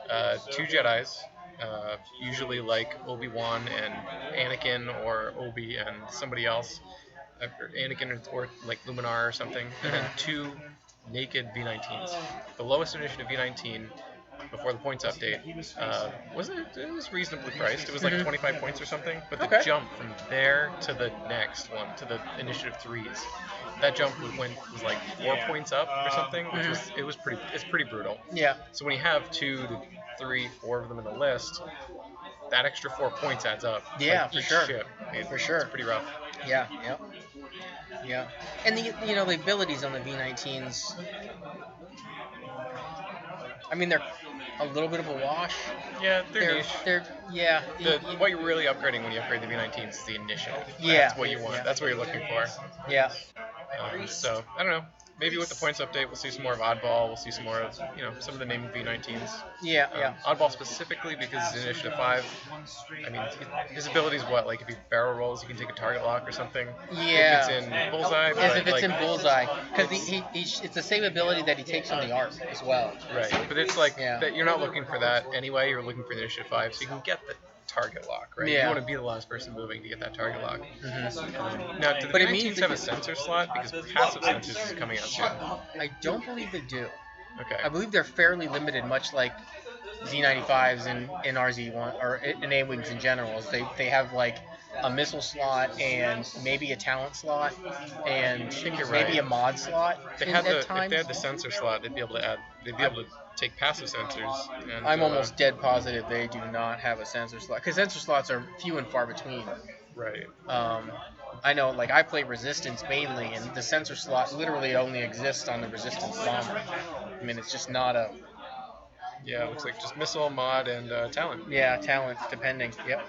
Jedis, usually like Obi-Wan and Anakin, or Obi and somebody else, or Anakin or like Luminar or something, and then 2 naked V19s. The lowest initiative V19 before the points update it was reasonably priced. It was like 25 points or something, but the jump from there to the next one, to the initiative 3s, that jump was like 4 points up or something, which it's pretty brutal. Yeah. So when you have 2 to 3, 4 of them in the list, that extra 4 points adds up. Yeah, like for each sure. Ship. For sure. It's pretty rough. Yeah. Yep. Yeah. And the abilities on the V19s, I mean, they're a little bit of a wash. Yeah, they're niche. Yeah. What you're really upgrading when you upgrade the V19s is the initiative. Yeah. That's what you want. Yeah. That's what you're looking for. Yeah. So I don't know. Maybe with the points update, we'll see some more of Oddball. We'll see some more of some of the named V19s. Yeah. Oddball specifically because it's Initiative 5. I mean, his ability is what? Like if he barrel rolls, he can take a target lock or something. Yeah. If it's in Bullseye. As if it's like, in Bullseye, because it's the same ability that he takes on the arc as well. Right, but it's like that. You're not looking for that anyway. You're looking for the Initiative 5, so you can get the target lock, right? Yeah. You want to be the last person moving to get that target lock. Mm-hmm. Now, do the V19s have a sensor slot? Because passive sensors is coming out soon. I don't believe they do. Okay. I believe they're fairly limited, much like Z95s and RZ1 or in A-Wings in general. They have like a missile slot and maybe a talent slot and maybe a mod slot. If they had the sensor slot, they'd be able to add. They'd be able to take passive sensors. And, I'm almost dead positive they do not have a sensor slot, because sensor slots are few and far between. Right. I know, like, I play Resistance mainly, and the sensor slot literally only exists on the Resistance bomber. I mean, it's just not a... Yeah, it looks like just missile, mod, and talent. Yeah, talent, depending. Yep.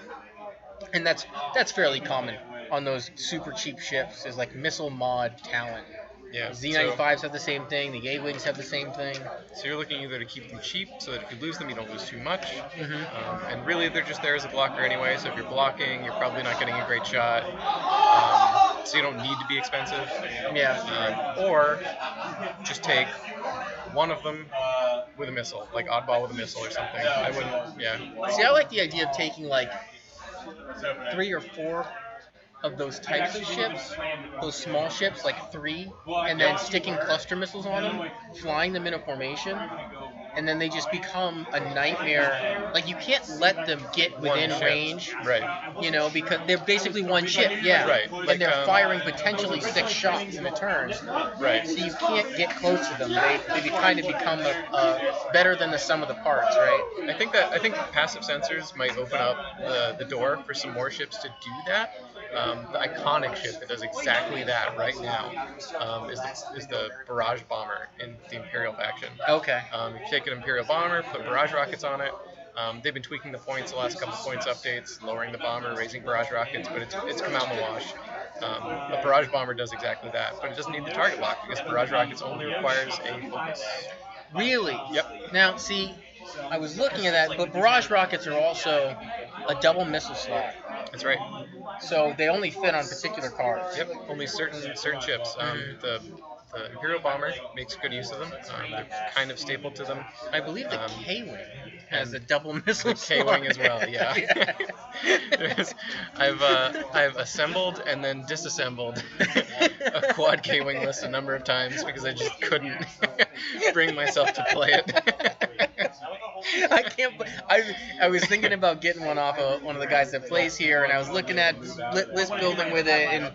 And that's fairly common on those super cheap ships, is like missile, mod, talent. Yeah. Z95s have the same thing. The A-Wings have the same thing. So you're looking either to keep them cheap, so that if you lose them, you don't lose too much. Mm-hmm. And really, they're just there as a blocker anyway. So if you're blocking, you're probably not getting a great shot. So you don't need to be expensive. Yeah. Or just take one of them with a missile, like Oddball with a missile or something. I wouldn't. Yeah. See, I like the idea of taking like 3 or 4 of those types of ships, those small ships, like 3, and then sticking cluster missiles on them, flying them in a formation, and then they just become a nightmare. Like, you can't let them get within One ship. range, Right. because they're basically one ship, Right. and they're firing potentially 6 shots in a turn. Right. So you can't get close to them. They kind of become better than the sum of the parts, right? I think passive sensors might open up the door for some more ships to do that. The iconic ship that does exactly that right now is the barrage bomber in the Imperial faction. Okay. If you take an Imperial bomber, put barrage rockets on it. They've been tweaking the points the last couple points updates, lowering the bomber, raising barrage rockets, but it's come out in the wash. A barrage bomber does exactly that, but it doesn't need the target lock because barrage rockets only requires a focus. Really? Yep. Now, see, I was looking at that, but barrage rockets are also a double missile slot. That's right. So they only fit on particular cards. Yep. Only certain ships. The Imperial bomber makes good use of them. They're kind of staple to them. I believe the K-wing has a double The missile K-wing slot. as well. Yeah. I've assembled and then disassembled a quad K-wing list a number of times because I just couldn't bring myself to play it. I can't. I was thinking about getting one off of one of the guys that plays here, and I was looking at list building with it, and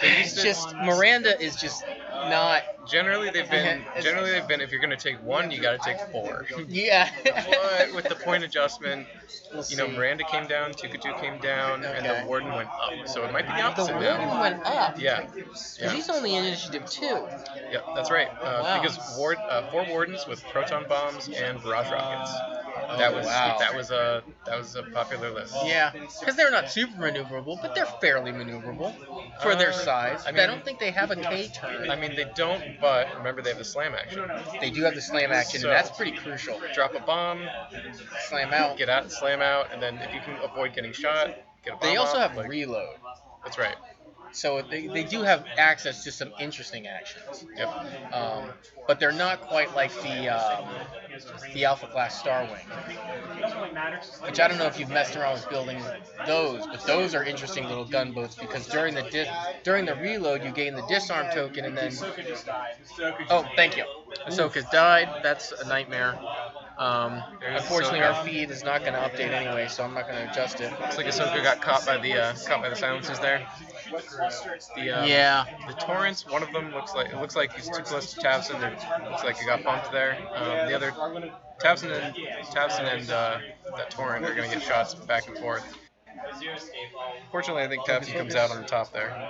it's just Miranda is just not. Generally they've been if you're gonna take one, you gotta take 4. Yeah. But with the point adjustment, We'll you know, see. Miranda came down, Tukatu came down, and Okay. the Warden went up. So it might be the The opposite Warden now. went up. Yeah. Because Yeah. he's only in Initiative 2. Yeah, that's right. Wow. Because 4 wardens with proton bombs and barrage rockets. Oh, That was wow. that was a popular list. Yeah, because they're not super maneuverable, but they're fairly maneuverable for their size. I mean- don't think they have a K turn. I mean, they don't, but remember they have the slam action. They do have the slam action, So- and that's pretty crucial. Drop a bomb, Slam out. get out, slam out, and then if you can avoid getting shot, get a bomb They also off, have like- reload, That's right. so they do have access to some interesting actions. Yep. But they're not quite like the Alpha Class Star Wing, which I don't know if you've messed around with building those, but those are interesting little gunboats because during the reload you gain the disarm token and then oh, thank you. Ahsoka's died. That's a nightmare. Unfortunately, Ahsoka. our feed is not going to update anyway, so I'm not going to adjust it. Looks like Ahsoka got caught by the silencers there. Yeah. The Torrents, one of them looks like he's too close to Tavson. It looks like he got bumped there. The other Tavson and that Torrent are going to get shots back and forth. Fortunately, I think Tavson comes out on the top there.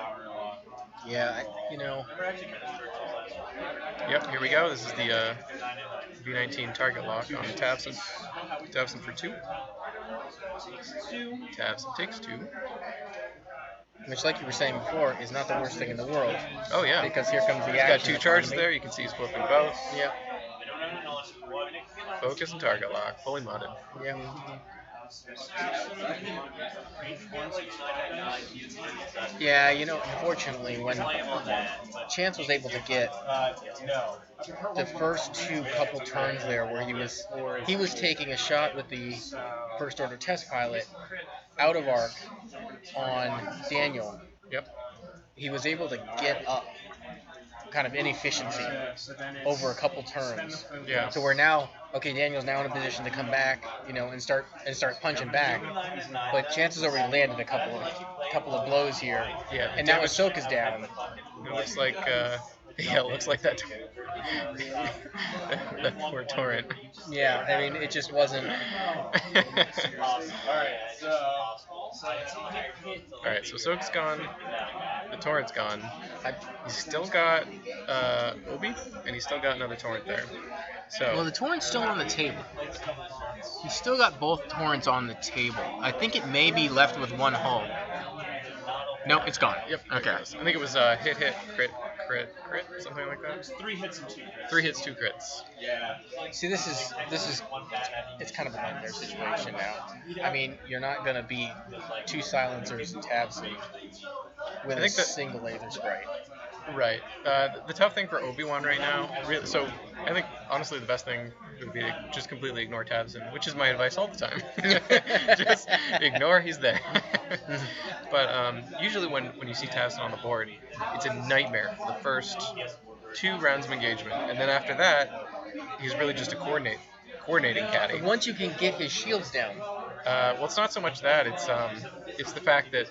Yeah, Yep, here we go. This is the V19 target lock on Tavson. Tavson for 2. Tavson takes 2. which, like you were saying before, is not the worst thing in the world. Oh yeah. Because here comes the He's got action. 2 charges there. You can see he's flipping both. Yep. Focus and target lock, fully modded. Yep. Yeah, unfortunately, when Chance was able to get the first 2 couple turns there, where he was taking a shot with the First Order test pilot out of arc on Daniel. Yep. He was able to get up kind of inefficiency over a couple turns. Yeah. So we're now Daniel's now in a position to come back, and start punching back. But Chance has already landed a couple of blows here. Yeah. And now Ahsoka's down. It looks like it looks like that that poor Torrent. Yeah, I mean, it just wasn't. Alright, so Ahsoka's gone. The Torrent's gone. He's still got Obi, and he's still got another Torrent there. So Well, the torrent's still on the table. He's still got both torrents on the table. I think it may be left with one hull. Nope, it's gone. Yep. Okay. I think it was hit, crit, something like that. 3 hits and 2 crits. 3 hits, 2 crits. Yeah. See, this is it's kind of a nightmare situation now. I mean, you're not gonna beat 2 silencers and tabs with I a think that- single laser sprite. Right. The tough thing for Obi-Wan right now, really, so I think honestly the best thing It would be to just completely ignore Tabson, which is my advice all the time. Just ignore he's there. But usually when you see Tabson on the board, it's a nightmare for the first 2 rounds of engagement, and then after that, he's really just a coordinating caddy. But once you can get his shields down. Well, it's not so much that, it's the fact that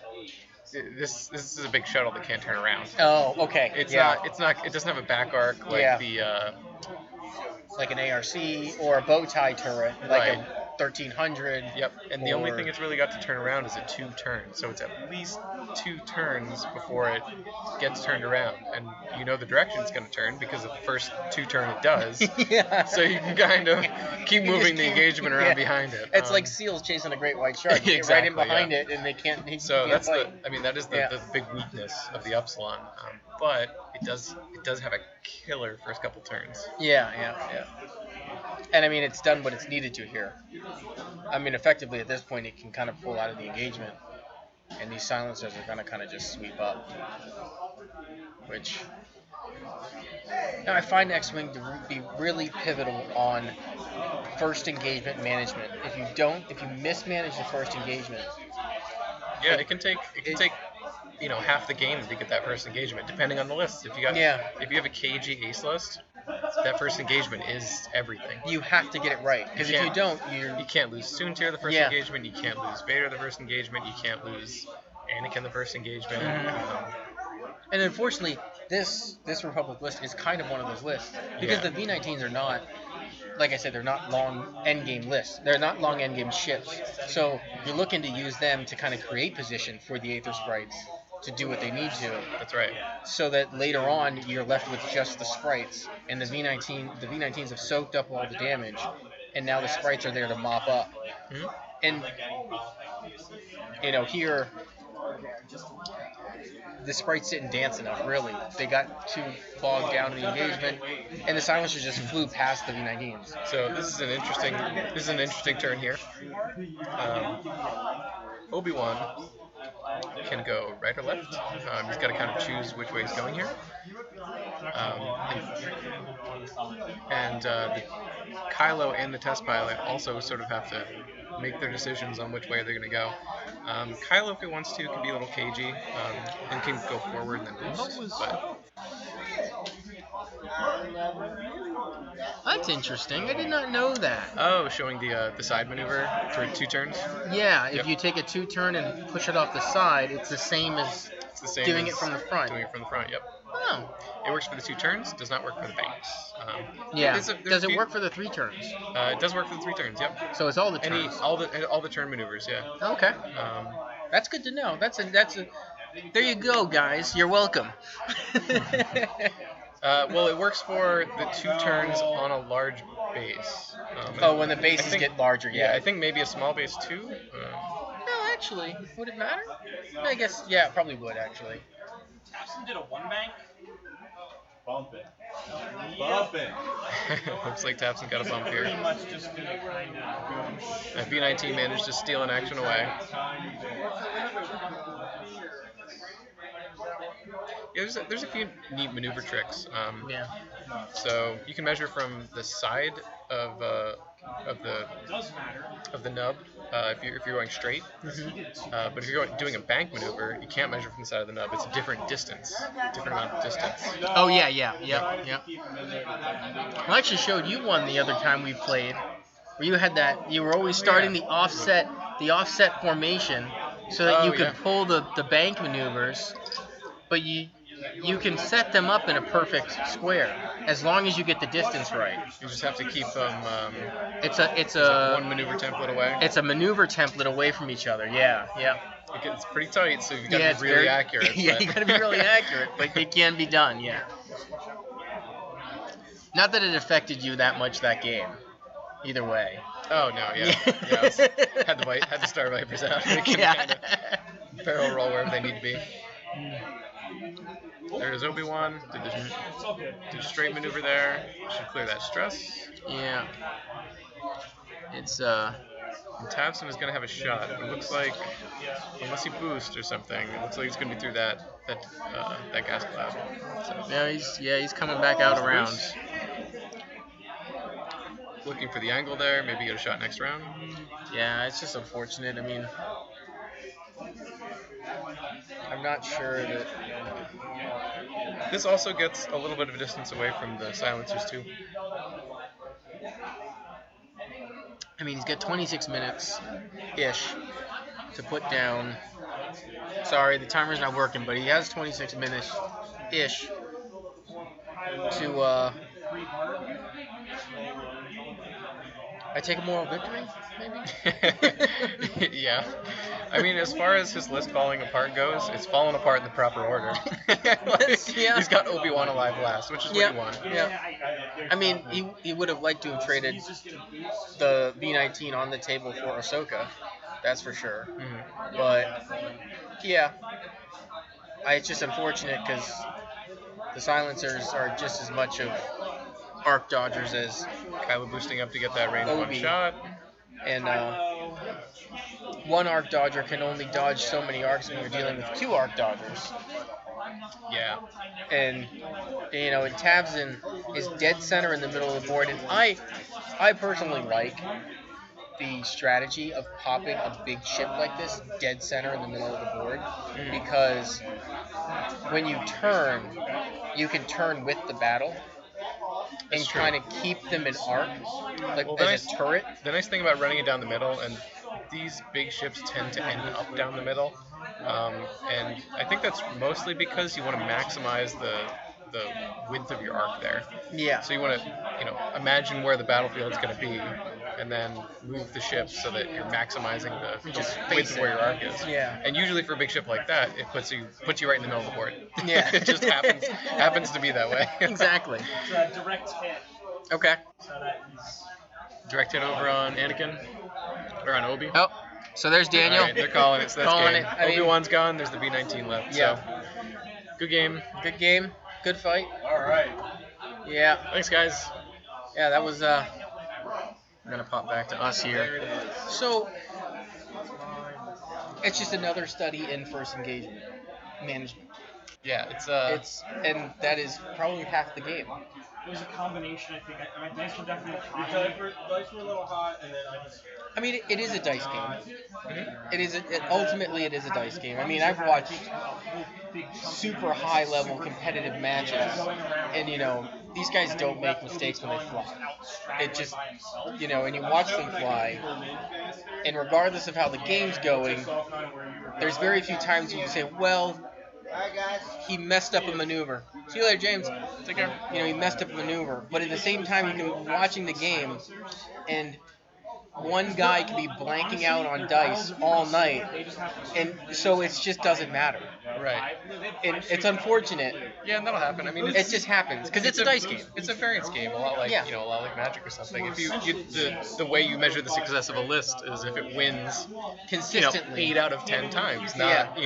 this is a big shuttle that can't turn around. Oh, okay. It's not. It doesn't have a back arc like like an ARC or a bow tie turret, like a 1300. Yep. And the only thing it's really got to turn around is a 2 turn. So it's at least 2 turns before it gets turned around, and you know the direction it's going to turn because of the first 2 turn it does. Yeah. So you can kind of keep moving the engagement around behind it. It's like seals chasing a great white shark. You get right in behind it, and they can't. So can't that's fight. that is the big weakness of the Upsilon. But it does have a killer first couple turns. Yeah. And I mean, it's done what it's needed to here. I mean, effectively at this point, it can kind of pull out of the engagement, and these silencers are gonna kind of just sweep up. Which now I find X-Wing to be really pivotal on first engagement management. If you mismanage the first engagement, yeah, it can take half the game to get that first engagement, depending on the list. If you have a KG ace list, that first engagement is everything. You have to get it right, because if you don't, you can't lose Soontir the first engagement. You can't lose Vader the first engagement. You can't lose Anakin the first engagement. And unfortunately, this Republic list is kind of one of those lists, because the V19s are not, like I said, they're not long endgame lists. They're not long endgame ships. So you're looking to use them to kind of create position for the Aether Sprites to do what they need to. That's right. So that later on you're left with just the sprites, and the V19s have soaked up all the damage, and now the sprites are there to mop up. Mm-hmm. And here the sprites didn't dance enough, really. They got too bogged down in the engagement, and the silencers just flew past the V19s. So this is an interesting turn here. Obi-Wan can go right or left. He's got to kind of choose which way he's going here. And Kylo and the test pilot also sort of have to make their decisions on which way they're going to go. Kylo, if he wants to, can be a little cagey and can go forward and then boost. But that's interesting. I did not know that. Oh, showing the side maneuver for 2 turns? Yeah, if you take a 2 turn and push it off the side, it's the same as doing it from the front. Doing it from the front, yep. Oh. It works for the 2 turns, does not work for the banks. Does it work for the 3 turns? It does work for the 3 turns, yep. So it's all the turns? All the turn maneuvers, yeah. Okay. That's good to know. There you go, guys. You're welcome. Well, it works for the 2 turns on a large base. When the bases get larger, yeah. I think maybe a small base too. No, actually, would it matter? I guess, yeah, it probably would, actually. Tabson did a 1 bank. Bump it. Looks like Tabson got a bump here. Pretty much just gonna kind of. B19 managed to steal an action away. Yeah, there's a few neat maneuver tricks. So you can measure from the side of the nub if you're going straight. But if you're doing a bank maneuver, you can't measure from the side of the nub. It's a different distance, different amount of distance. Oh yeah. I actually showed you one the other time we played, where you had that. You were always starting the offset formation, so that you could pull the bank maneuvers, but you can set them up in a perfect square as long as you get the distance right. You just have to keep them. It's a one maneuver template away. It's a maneuver template away from each other. Yeah. It's pretty tight, so you've got to be really accurate. Yeah, you got to be really accurate, but it can be done. Yeah. Not that it affected you that much that game. Either way. Oh no, yeah. Had to start Vipers out. They can kind of barrel roll wherever they need to be. There's Obi-Wan. Did a straight maneuver there. Should clear that stress. Yeah. It's And Tabson is gonna have a shot. It looks like, unless he boosts or something, it looks like he's gonna be through that gas cloud. So. Yeah, he's coming back out around. looking for the angle there. Maybe get a shot next round. Yeah, it's just unfortunate. I mean, I'm not sure that. This also gets a little bit of a distance away from the silencers too. I mean, he's got 26 minutes ish to put down. Sorry, the timer's not working, but he has 26 minutes ish to. I take a moral victory, maybe. Yeah. I mean, as far as his list falling apart goes, it's fallen apart in the proper order. Like, Yeah. He's got Obi-Wan alive last, which is what you want. Yeah. I mean, he would have liked to have traded the B-19 on the table for Ahsoka. That's for sure. Mm-hmm. But, yeah. It's just unfortunate because the silencers are just as much of arc dodgers as Kylo boosting up to get that range one Obi. shot. And one arc dodger can only dodge so many arcs when you're dealing with two arc dodgers. Yeah. And and Tabzin is dead center in the middle of the board. And I personally like the strategy of popping a big ship like this dead center in the middle of the board, because when you turn, you can turn with the battle and kind of keep them in arc, like as a turret. The nice thing about running it down the middle, and these big ships tend to end up down the middle, and I think that's mostly because you want to maximize the width of your arc there. Yeah. So you want to, imagine where the battlefield's going to be, and then move the ship so that you're maximizing the width of where your arc is. Yeah. And usually for a big ship like that, it puts you right in the middle of the board. Yeah. It just happens to be that way. Exactly. It's a direct hit. Okay. So that he's Direct hit over on Anakin, or on Obi. Oh, so there's Daniel. All right, they're calling it. So that's Calling game. it. I mean- Obi-Wan's gone. There's the B-19 left. Yeah. So good game. Good game. Good fight. All right. Yeah. Thanks, guys. Yeah, that was. I'm gonna pop back to us There here. it is. So it's just another study in first engagement management. Yeah, it's And that is probably half the game. it was a combination. I think. I mean, dice were definitely The high. dice were a little hot, and then I just. I mean, it is a dice game. It is. Ultimately, it is a dice game. I mean, I've watched super high level competitive matches, and these guys don't make mistakes when they fly. It just, and you watch them fly, and regardless of how the game's going, there's very few times you can say, well, he messed up a maneuver. See you later, James. Take care. He messed up a maneuver. But at the same time, you can be watching the game, and one guy can be blanking out on dice all night, and so it just doesn't matter. right. And it's unfortunate. Yeah, and that'll happen. I mean, It just happens because it's a dice game. It's a variance game, a lot like Yeah. a lot like Magic or something. If the way you measure the success of a list is if it wins Consistently. 8 out of 10 times, not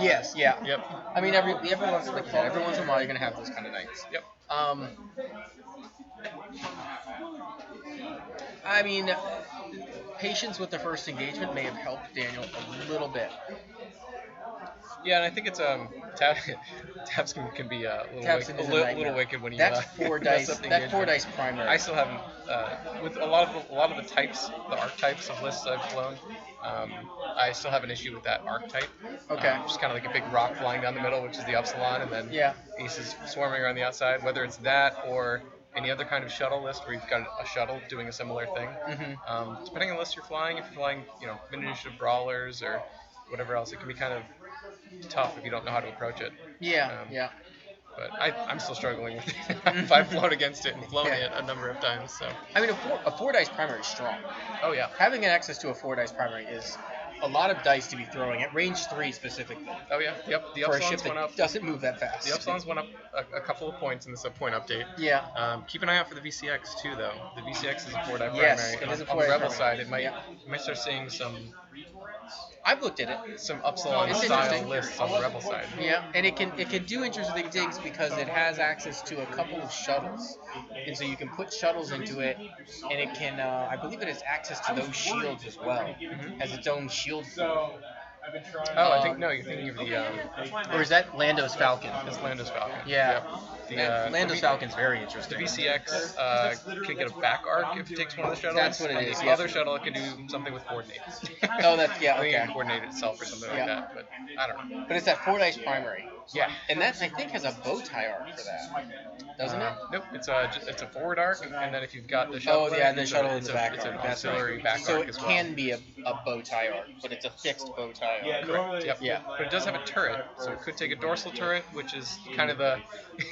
Yes, yeah. Yep. I mean, every once like that, every once in a while, you're gonna have those kind of nights. Yep. I mean, patience with the first engagement may have helped Daniel a little bit. Yeah, and I think it's tabs can be a Tabs is a little nightmare. wicked when you That's four mess dice. up the That engagement. 4 dice primary. I still haven't with a lot of the types, the archetypes of lists I've flown. I still have an issue with that archetype. Okay. Just kind of like a big rock flying down the middle, which is the Upsilon, and then Yeah. aces swarming around the outside. Whether it's that or any other kind of shuttle list where you've got a shuttle doing a similar thing. Mm-hmm. Depending on the list you're flying, if you're flying, mid-initiative brawlers or whatever else, it can be kind of tough if you don't know how to approach it. Yeah. Um, Yeah. But I'm still struggling with it. I've flown against it and flown Yeah. it a number of times. So. I mean, a four dice primary is strong. Oh yeah. Having access to a 4 dice primary is a lot of dice to be throwing at range 3 specifically Oh yeah. The for a ship Upsilons went that up. doesn't move that fast. The Upsilons went up a couple of points in the sub-point update. Yeah. Keep an eye out for the VCX too, though. The VCX is a 4-die Yes, primary. it is a On the 4-die Rebel primary. side, you might start seeing some I've looked at it. Upsilon It's style interesting. lists on the Rebel side. Yeah, and it can do interesting things because it has access to a couple of shuttles, and so you can put shuttles into it, and it can I believe it has access to those shields as well, has its own shield pool. Oh, I think no. You're thinking of the Or is that Lando's Falcon? it's Lando's Falcon. Yeah. Yep. Lando's the Falcon's very The interesting. VCX can get a back arc if it takes one of the shuttles. That's what it and is, The yeah. other shuttle can do something with coordinate. Oh, that's yeah. I think it Okay. can coordinate itself or something Yeah. like that. But I don't know. But it's that 4-dice primary. Yeah. And that I think has a bow tie arc for that, doesn't it? Nope. It's a forward arc, and then if you've got the shuttle, Oh yeah, and the it's shuttle a, in it's the a, back it's an arc. That's auxiliary right. back So arc it as well. can be a bow tie arc, but it's a fixed bow tie arc. Yeah, normally. Yep. Yeah. But it does have a turret, so it could take a dorsal turret, which is kind of the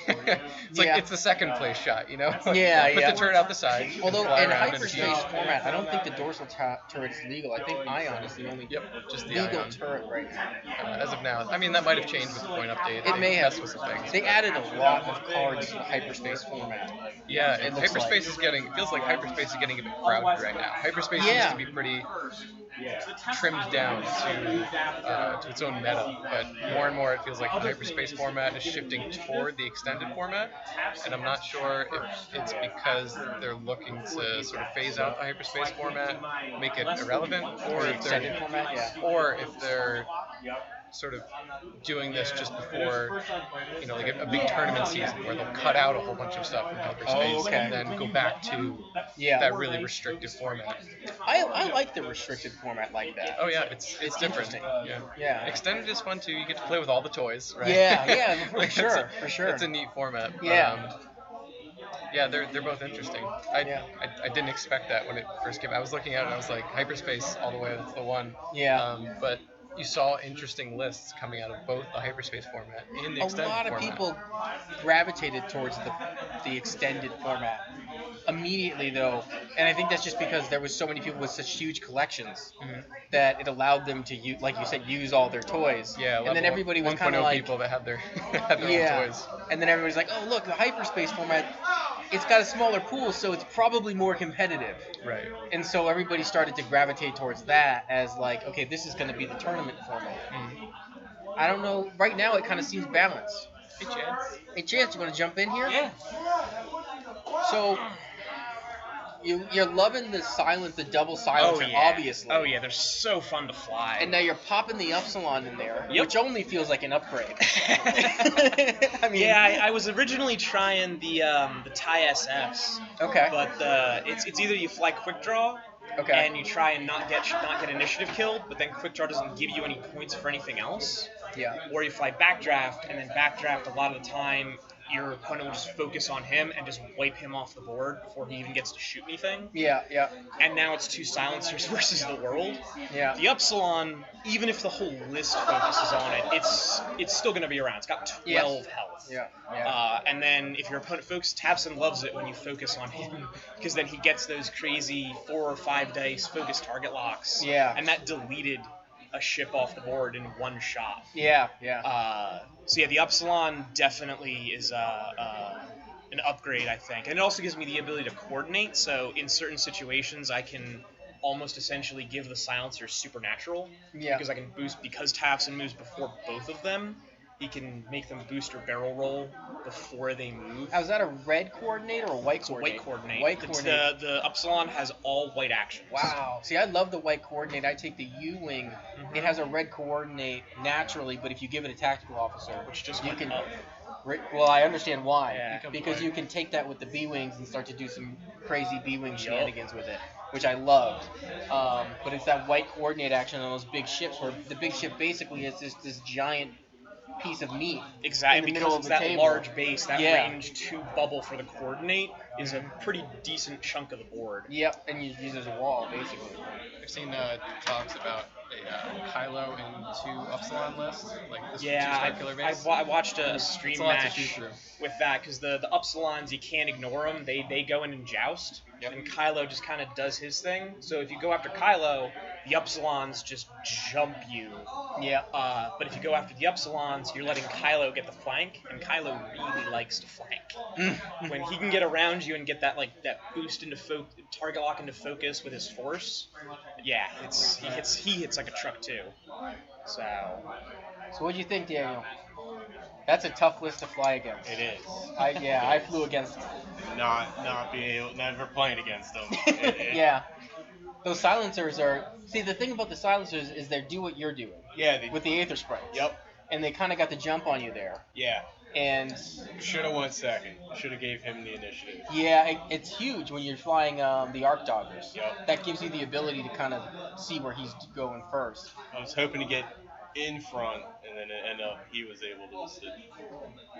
it's like Yeah. it's the second place shot, you know? Yeah, Put yeah. the turret out the side. you can Although fly in around and hyperspace shoot. format, I don't think the dorsal turret is legal. I think Ion is the only Yep, just the legal Ion. turret right now. As of now, I mean that might have changed with the point update. It may have. That's what's the thing. They added a lot of cards to the hyperspace format. Yeah, and looks hyperspace like. is getting. It feels like hyperspace is getting a bit crowded right now. Hyperspace Yeah. used to be pretty trimmed down to its own meta, but more and more it feels like the hyperspace format is shifting toward the extended format, and I'm not sure if it's because they're looking to sort of phase out the hyperspace format, make it irrelevant, or The if extended they're format, yeah. or if they're sort of doing this just before, like a big tournament season where they'll cut out a whole bunch of stuff from hyperspace Oh, okay. and then go back to Yeah. that really restrictive format. I like the restricted format like that. Oh yeah, it's different. interesting. Yeah. Yeah. Extended is fun too. You get to play with all the toys, right? Yeah, for It's sure, for sure. It's a neat format. Yeah. Yeah, they're both interesting. I didn't expect that when it first came out. I was looking at it and I was like, hyperspace all the way, that's the one. Yeah. But you saw interesting lists coming out of both the hyperspace format and the A extended lot of format. people gravitated towards the extended format immediately, though, and I think that's just because there was so many people with such huge collections that it allowed them to use, like you said, use all their toys. Yeah, and then everybody was kind of like, people that have their have their yeah, own toys. and then everybody's like, oh look, the hyperspace format, it's got a smaller pool, so it's probably more competitive. Right. And so everybody started to gravitate towards that as like, okay, this is going to be the tournament format. I don't know. Right now, it kind of seems balanced. Hey, Chance. Hey, Chance, you want to jump in here? Yeah. So, you're loving the double silencer, obviously. Oh yeah, they're so fun to fly. And now you're popping the Upsilon in there, Yep. which only feels like an upgrade. I mean, yeah, I was originally trying the TIE SS, Okay. but it's either you fly quick draw. Okay. And you try and not get initiative killed, but then quick draw doesn't give you any points for anything else. Yeah. Or you fly backdraft, and then backdraft a lot of the time your opponent will just focus on him and just wipe him off the board before he even gets to shoot anything. Yeah. Yeah. And now it's 2 silencers versus the world. Yeah. The Upsilon, even if the whole list focuses on it, it's still going to be around. It's got 12 health. Yeah. Yeah. And then if your opponent Tabson loves it when you focus on him, because then he gets those crazy 4 or 5 dice focus target locks. Yeah. And that deleted a ship off the board in one shot. Yeah. Yeah. So yeah, the Upsilon definitely is an upgrade, I think. And it also gives me the ability to coordinate, so in certain situations I can almost essentially give the silencer supernatural. Yeah. Because I can boost, because Tafson moves before both of them, he can make them boost or barrel roll before they move. Now, is that a red coordinate or a white It's a coordinate? white coordinate. White coordinate. The Upsilon has all white actions. Wow. See, I love the white coordinate. I take the U-Wing. It has a red coordinate naturally, but if you give it a tactical officer, Which just you went can. up. Well, I understand why. Yeah. Because you can take that with the B-Wings and start to do some crazy B-Wing shenanigans with it, which I loved. But it's that white coordinate action on those big ships where the big ship basically is this giant piece of meat Exactly, in the because middle of it's the that table. large base, that Yeah. range 2 bubble for the coordinate is a pretty decent chunk of the board. Yep, and you use it as a wall, basically. I've seen talks about a Kylo and 2 Upsilon list, like this 2 Yeah, Star Killer base. I watched a stream It's a lot to match choose through. with that, because the Upsilons, you can't ignore them. They go in and joust, Yep. and Kylo just kind of does his thing. So if you go after Kylo, the Upsilons just jump you. Yeah. But if you go after the Upsilons, you're letting Kylo get the flank, and Kylo really likes to flank. When he can get around you and get that boost into target lock into focus with his force, yeah, he hits like a truck too. So So what do you think, Daniel? That's a tough list to fly against. It is. I flew against. Not being able, never playing against them. Yeah. those silencers are. See, the thing about the silencers is they do what you're doing Yeah. with the Aether Sprites. Yep. And they kind of got the jump on you there. Yeah. And Should have went second. Should have gave him the initiative. yeah, it's huge when you're flying the Arc Doggers. Yep. That gives you the ability to kind of see where he's going first. I was hoping to get in front, and then it ended up he was able to just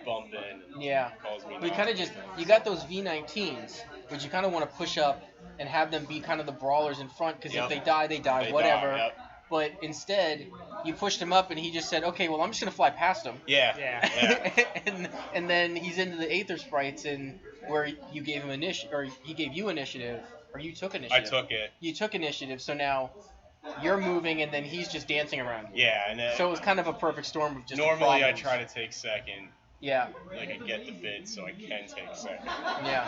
bump in. And Yeah. cause me. We not kind of to just move. you got those V19s, which you kind of want to push up and have them be kind of the brawlers in front because Yep. if they die, They whatever. die, yep. But instead, you pushed him up and he just said, "Okay, well I'm just gonna fly past him." Yeah. Yeah. and then he's into the Aether Sprites and where you gave him initiative, or he gave you initiative, or you took I initiative. took it. You took initiative, so now you're moving and then he's just dancing around you. Yeah, and then So it was kind of a perfect storm of just normally I problems. try to take second, Yeah, like I get the bid so I can take second. yeah.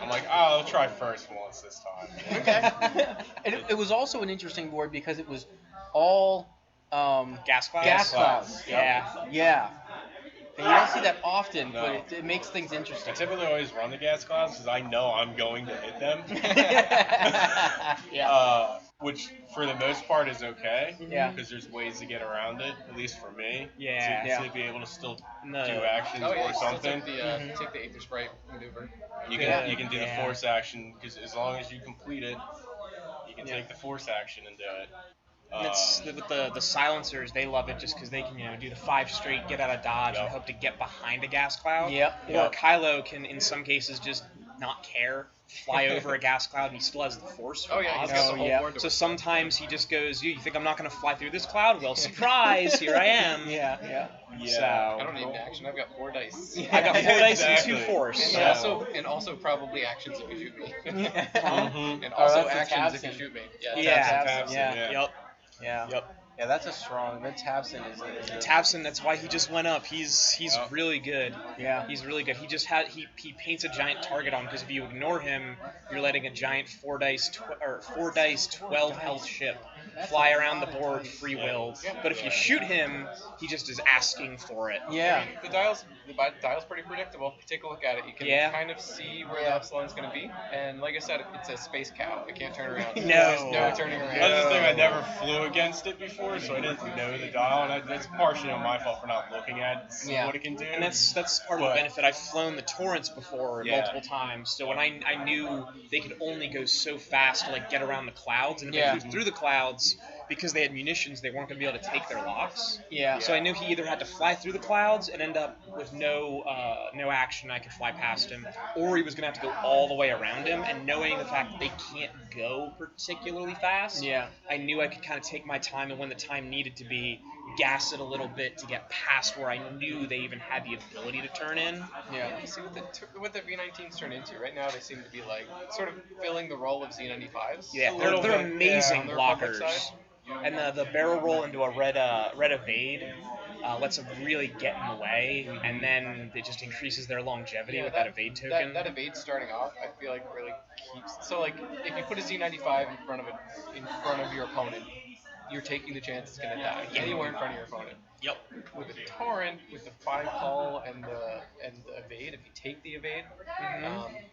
I'm like, oh, I'll try first once this time. Okay. And it was also an interesting board because it was all Gas clouds. gas clouds. Yeah. Yeah. And you don't see that often, No. but it makes things interesting. I typically always run the gas clouds because I know I'm going to hit them. Yeah. Which for the most part is okay. Yeah. Because there's ways to get around it, at least for me. Yeah. To, Yeah. to be able to still No. do actions Oh yeah, or you still something. take the Aether Sprite maneuver. You can Yeah. you can do Yeah. the force action because as long as you complete it, you can Yeah. take the force action and do it. And it's with the silencers, they love it just because they can do the 5 straight, get out of dodge, and Yep. hope to get behind a gas cloud. Yep. Or Yep. Kylo can, in some cases, just not care, fly over a gas cloud, and he still has the force for Oh yeah, he's dodge. got the whole yeah. board to So work sometimes he just goes, you think I'm not going to fly through this cloud? Well, surprise, here I am. Yeah, yeah. Yeah. So I don't need an action. I've got 4 dice. I got 4 dice and Exactly. 2 force. And So. also probably actions if you shoot me. Mhm. And Oh, also that's a actions if you Tabson. shoot me. Yeah. Taps Yeah. in, yeah. Yep. Yeah. Yep. Yeah, that's a strong. That Tabson is a Tabson, that's why he just went up. He's Yep. really good. Yeah. He's really good. He just had he paints a giant target on because if you ignore him, you're letting a giant 4 dice 12 health ship fly around the board free willed. But if you shoot him, he just is asking for it. Yeah. The dial's pretty predictable. If you take a look at it, you can Yeah. kind of see where the Epsilon's going to be. And like I said, it's a space cow. It can't turn around. No. There's no turning around. That's the thing. I never flew against it before, so I didn't know the dial, and that's partially on my fault for not looking at it to see Yeah. what it can do. And that's part of the But- benefit. I've flown the Torrents before Yeah. multiple times, so when I knew they could only go so fast to like get around the clouds, and if Yeah. they flew through the clouds, because they had munitions, they weren't going to be able to take their locks. Yeah. So I knew he either had to fly through the clouds and end up with no action, I could fly past him, or he was going to have to go all the way around him. And knowing the fact that they can't go particularly fast, Yeah. I knew I could kind of take my time, and when the time needed to be, gas it a little bit to get past where I knew they even had the ability to turn in. Yeah. You see what the V19s turn into right now? They seem to be like sort of filling the role of Z95s. Yeah, A little they're bit, amazing on their public blockers. side. And the barrel roll into a red evade lets them really get in the way, and then it just increases their longevity with that evade token. That evade starting off, I feel like really keeps. So like, if you put a Z95 in front of your opponent, you're taking the chance it's gonna die anywhere in front of your opponent. Yep. With a torrent, with the 5 call and the evade, if you take the evade,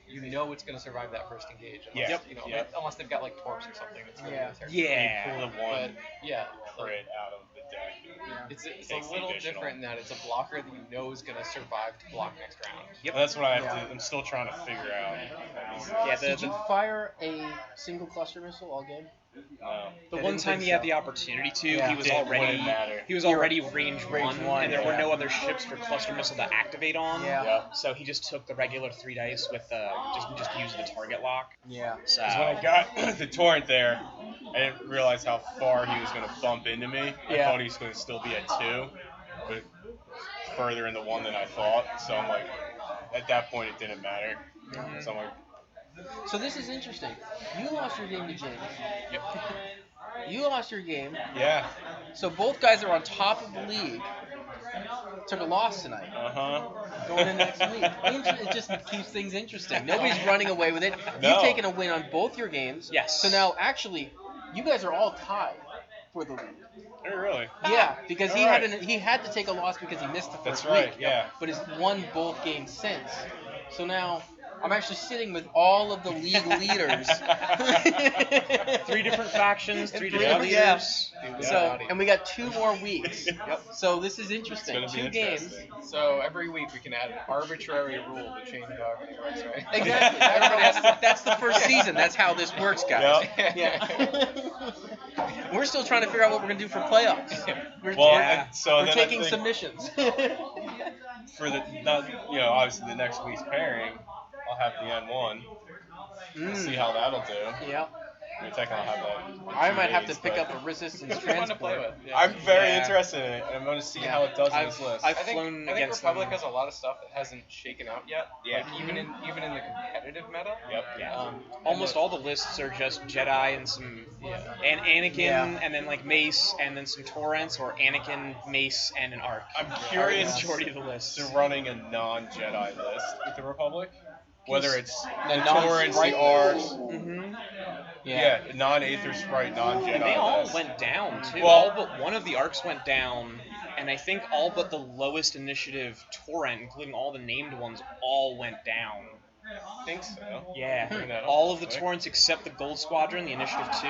you know it's gonna survive that first engage. Unless, Yep. You know, Yep. unless they've got like torps or something. That's really Yeah. terrible. Yeah. Pull the But one yeah, crit out of the deck. it's Takes a the little additional. different in that it's a blocker that you know is gonna survive to block next round. Yep. Well, that's what I have Yeah. to. I'm still trying to figure out. Yeah, Did you fire a single cluster missile all game? the I one didn't time think he had so. the opportunity to, Yeah. he was Didn't already wouldn't matter. range Range one, one, and there were yeah. no other ships for cluster missile to activate on. Yeah. Yep. So he just took the regular 3 dice with just used the target lock. Yeah. So Because when I got the torrent there, I didn't realize how far he was going to bump into me. I Yeah. thought he was going to still be at 2, but further in the 1 than I thought. So I'm like, at that point it didn't matter. So I'm like, So this is interesting. You lost your game to James. Yep. You lost your game. yeah, So both guys are on top of the league. Took a loss tonight. Going in next week. It just keeps things interesting. Nobody's running away with it. No. You've taken a win on both your games. Yes. So now, actually, you guys are all tied for the league. Oh, really? Yeah, because he Alright. he had to take a loss because he missed the first That's right, week. yeah. But he's won both games since. So now I'm actually sitting with all of the league leaders. 3 different factions, 3 Three different different- yeah. leaders. So, and we got 2 more weeks. Yep. So this is interesting. It's gonna be 2 games. interesting. So every week we can add an arbitrary rule to change how everything works, right? Exactly. That's the first season. That's how this works, guys. Yeah. We're still trying to figure out what we're gonna do for playoffs. We're, Well, Yeah. and so we're then taking I think submissions. for the obviously the next week's pairing, I'll have the N1. See how that'll do. Yeah. I mean, technically, I'll have that. in I 2 might have days, to pick but up a resistance It's fun to play transport. with. Yeah. I'm very Yeah. interested in it, and I'm going to see Yeah. how it does in I've- this list. I've- I think flown Republic against has a lot of stuff that hasn't shaken out yet. Yeah. Like even in the competitive meta. Yep. Yeah. Almost all the lists are just Jedi and some and Anakin Yeah. and then like Mace and then some Torrents or Anakin, Mace, and an Arc. I'm Are the curious majority of the lists. to running a non-Jedi list with the Republic, whether it's the non- Torrents, Sprite the Arcs. Mm-hmm. Yeah, non-Aether Sprite, non-Jedi And they all list. went down too. Well- All but one of the arcs went down, and I think all but the lowest initiative torrent, including all the named ones, all went down. I think so. Yeah, Bring that up all real of the quick. torrents except the Gold Squadron, the initiative 2,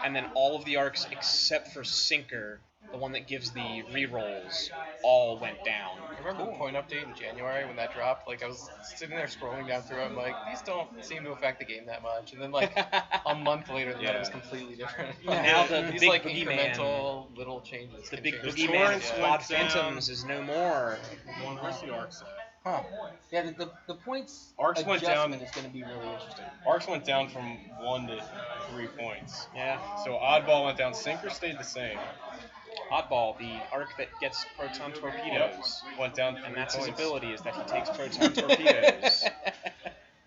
and then all of the arcs except for Sinker, the one that gives the rerolls, all went down. I remember the point update in January when that dropped. Like I was sitting there scrolling down through it. I'm like, these don't seem to affect the game that much. And then like a month later, the meta was completely different. Now the these big like boogeyman- incremental little changes. The can big change boogeyman Torrents of went Squad down. Phantoms is no more. Where's the Arcs at? Huh. Yeah, the points Arcs went down- adjustment is going to be really interesting. Arcs went down from 1 to 3 points. Yeah. So Oddball went down. Sinker stayed the same. Oddball, the arc that gets proton torpedoes. Went down 3 And that's points. his ability, is that he takes proton torpedoes.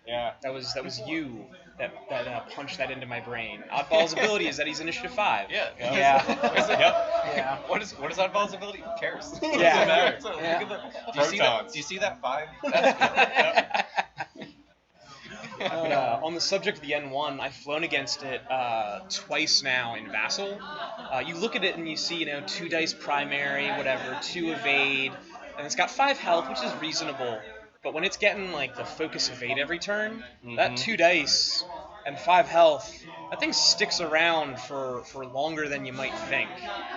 Yeah. That was you that punched that into my brain. Oddball's ability is that he's initiative 5. Yeah. Yeah. Is it- Yep. Yeah. What is Oddball's ability? Who cares? Yeah. Doesn't matter. So Yeah. look at the, do you see that? Protons. Do you see that 5? That's On the subject of the N1, I've flown against it twice now in Vassal. You look at it and you see, 2 dice primary, whatever, 2 evade, and it's got 5 health, which is reasonable. But when it's getting like the focus evade every turn, that 2 dice and 5 health, that thing sticks around for longer than you might think.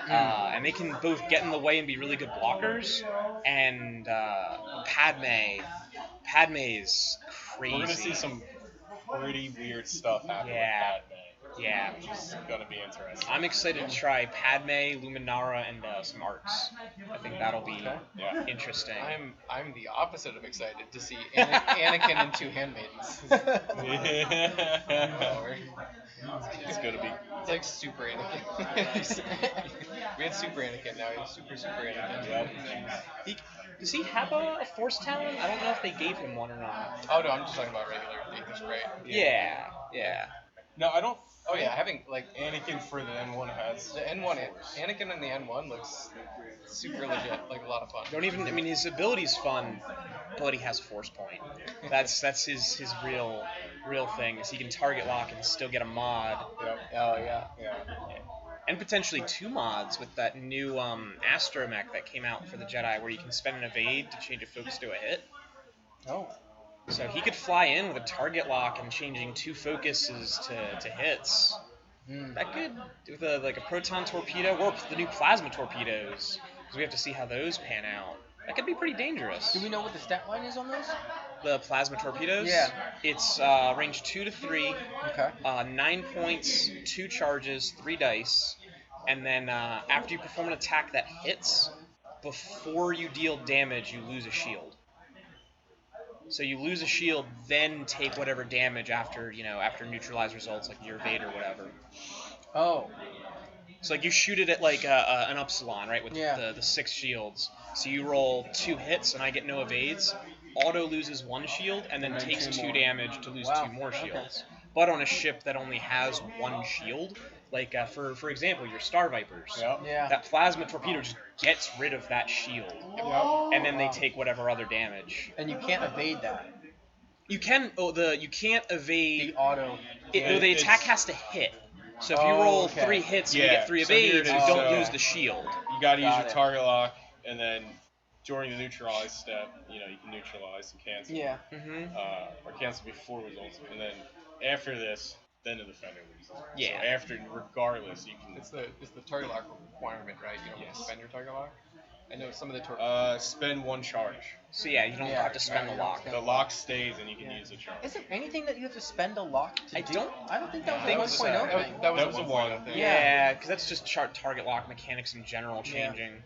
And they can both get in the way and be really good blockers. And Padme's crazy. We're going to see some pretty weird stuff happen Yeah. with Padme. Yeah. Which is going to be interesting. I'm excited to try Padme, Luminara, and some arcs. I think that'll be Yeah. interesting. I'm the opposite of excited to see Anakin and 2 handmaidens. It's going to be. It's like Super Anakin. We had Super Anakin, now we have Super Anakin. Yep. Does he have a force talent? I don't know if they gave him one or not. Oh no, I'm just talking about regular Aether Sprite. Yeah. No, I don't. Oh yeah, having like Anakin for the N1 has. the N1, Anakin in the N1 looks super legit, like a lot of fun. His ability's fun, but he has a force point. That's his real thing, is he can target lock and still get a mod. Yep. Oh, yeah. Yeah. And potentially 2 mods with that new astromech that came out for the Jedi, where you can spend an evade to change a focus to a hit. Oh. So he could fly in with a target lock and changing 2 focuses to hits. That could, with a proton torpedo, or the new plasma torpedoes, because we have to see how those pan out. That could be pretty dangerous. Do we know what the stat line is on those? The plasma torpedoes? Yeah. It's range 2 to 3, Okay. 9 points, 2 charges, 3 dice, and then after you perform an attack that hits, before you deal damage, you lose a shield. So you lose a shield, then take whatever damage after neutralized results, like your evade or whatever. Oh. So like you shoot it at like an Upsilon, right, with Yeah. the 6 shields. So you roll 2 hits and I get no evades. Auto loses 1 shield and then takes 2 damage to lose Wow. 2 more Okay. shields. But on a ship that only has 1 shield, like for example, your Star Vipers, Yep. Yeah. that plasma torpedo just gets rid of that shield, and then they take whatever other damage. And you can't evade that. You can you can't evade. The auto. The It's- attack has to hit. So if you Oh, roll okay. 3 hits and you Yeah, get 3 so here it evades, you is, don't so- lose the shield. You got to use Got your it. target lock, and then during the neutralize step, you can neutralize and cancel. Yeah. Mm-hmm. Or cancel before it was ultimate, and then after this, then the defender loses. Yeah. So after, regardless, you can. It's the target lock requirement, right? You don't Yes. spend your target lock. I know some of the Spend 1 charge. So yeah, you don't Yeah. have to spend the lock. The lock stays, and you can use a charge. Is there anything that you have to spend a lock to I do? don't I don't think that think was a so. 1.0 thing. That was a a 1.0 thing. Yeah, because that's just target lock mechanics in general Yeah. changing.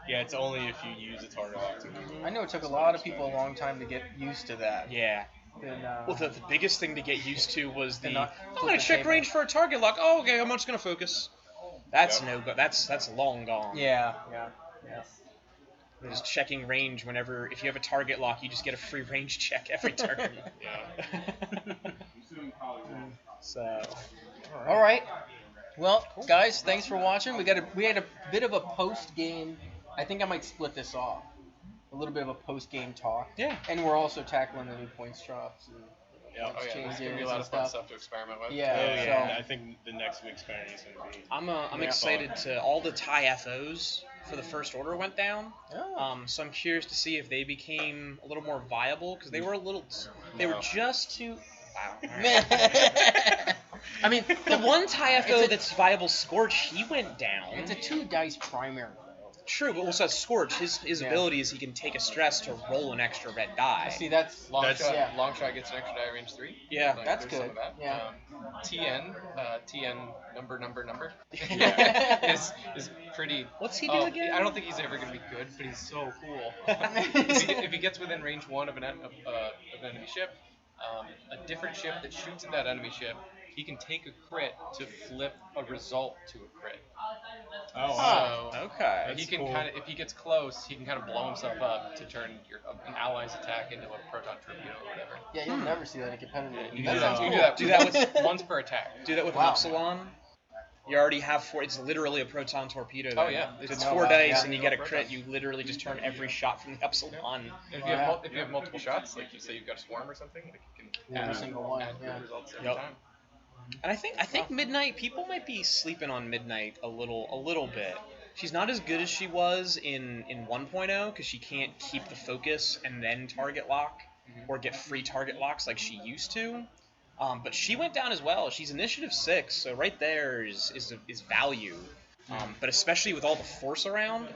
Yeah, it's only if you use a target lock to move. I know it took a lot of people a long time to get used to that. Yeah. And, Well, the biggest thing to get used to was And the not I'm flip gonna the check table. range for a target lock. Oh, okay, I'm just gonna focus. That's Yep. no go. That's long gone. yeah. Just checking range whenever if you have a target lock, you just get a free range check every turn. Yeah. So. All right. Well, guys, thanks for watching. We had a bit of a post game. I think I might split this off. A little bit of a post game talk. Yeah. And we're also tackling the new points drops and Yeah. points Oh yeah, there's changes gonna be a and lot of fun stuff. stuff to experiment with. Yeah. And So I think the next week's pairing is going to be. I'm Yeah. excited to all the tie FOs for the first order went down. oh. So I'm curious to see if they became a little more viable because they were were just too. Wow. All right. I mean, The one tie FO It's a- that's viable, Scorch, he went down. it's a 2 dice primary. True, but also Scorch, his Yeah. ability is he can take a stress to roll an extra red die. See, that's Long That's- shot. yeah. Long shot gets an extra die range 3. Yeah, Like, that's there's some good. of that. Yeah. TN number Yeah. is pretty. What's he do again? I don't think he's ever gonna be good, but he's so cool. if he gets within range 1 of an enemy ship, a different ship that shoots at that enemy ship, he can take a crit to flip a result to a crit. Oh, wow. So Okay. he That's can cool. if he gets close, he can kind of blow himself up to turn an ally's attack into a proton torpedo or whatever. Yeah, you'll never see that in competitive. You That can sounds do cool. that. Do that with- once per attack. Do that with Wow. an Upsilon. You already have 4. It's literally a proton torpedo. Oh, then. yeah. It's Oh, 4 wow. dice Yeah. and you get a Proton. crit. You literally just turn every shot from the Upsilon. If Oh, you have yeah. if you have multiple shots, like you say you've got a swarm or something, like you can Every add, single one, add yeah. good results every Yep. time. And I think Midnight. People might be sleeping on Midnight a little bit. She's not as good as she was in 1.0 because she can't keep the focus and then target lock or get free target locks like she used to. But she went down as well. She's initiative 6, so right there is value. But especially with all the force around,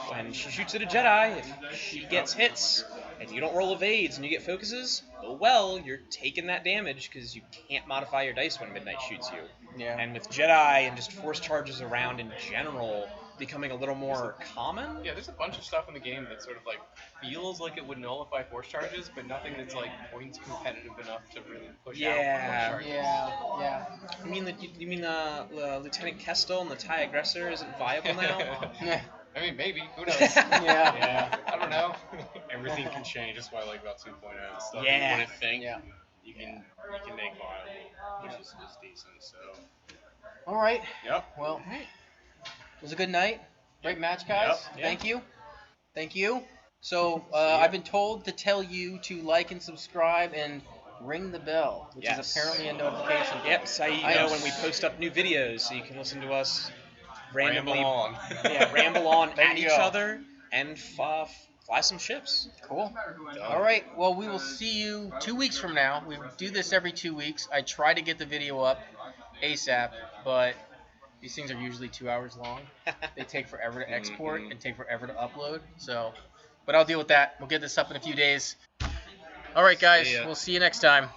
when she shoots at a Jedi, if she gets hits and you don't roll evades and you get focuses, oh well, you're taking that damage because you can't modify your dice when Midnight shoots you. Yeah. And with Jedi and just force charges around in general becoming a little more common, Yeah, there's a bunch of stuff in the game that sort of like feels like it would nullify force charges, but nothing that's like points competitive enough to really push Yeah. out force charges. Yeah. you mean Lieutenant Kestel and the TIE Aggressor isn't viable now? Yeah. I mean, maybe. Who knows? Yeah. Yeah. I don't know. Everything can change. That's what I like about 2.0 and stuff. Yeah. You wouldn't think Yeah. you can make viable, which is decent. So. All right. Yep. Well, it was a good night. Great match, guys. Yep. Thank you. Thank you. So See ya. I've been told to tell you to like and subscribe and ring the bell, which Yes. is apparently a notification. Yep, so you I know am when we post up new videos, so you can listen to us randomly Ramble on. ramble on There at you each go. other and fly some ships. Cool. All right. Well, we will see you 2 weeks from now. We do this every 2 weeks. I try to get the video up ASAP, but these things are usually 2 hours long. They take forever to export and take forever to upload. So, but I'll deal with that. We'll get this up in a few days. All right, guys. See ya. We'll see you next time.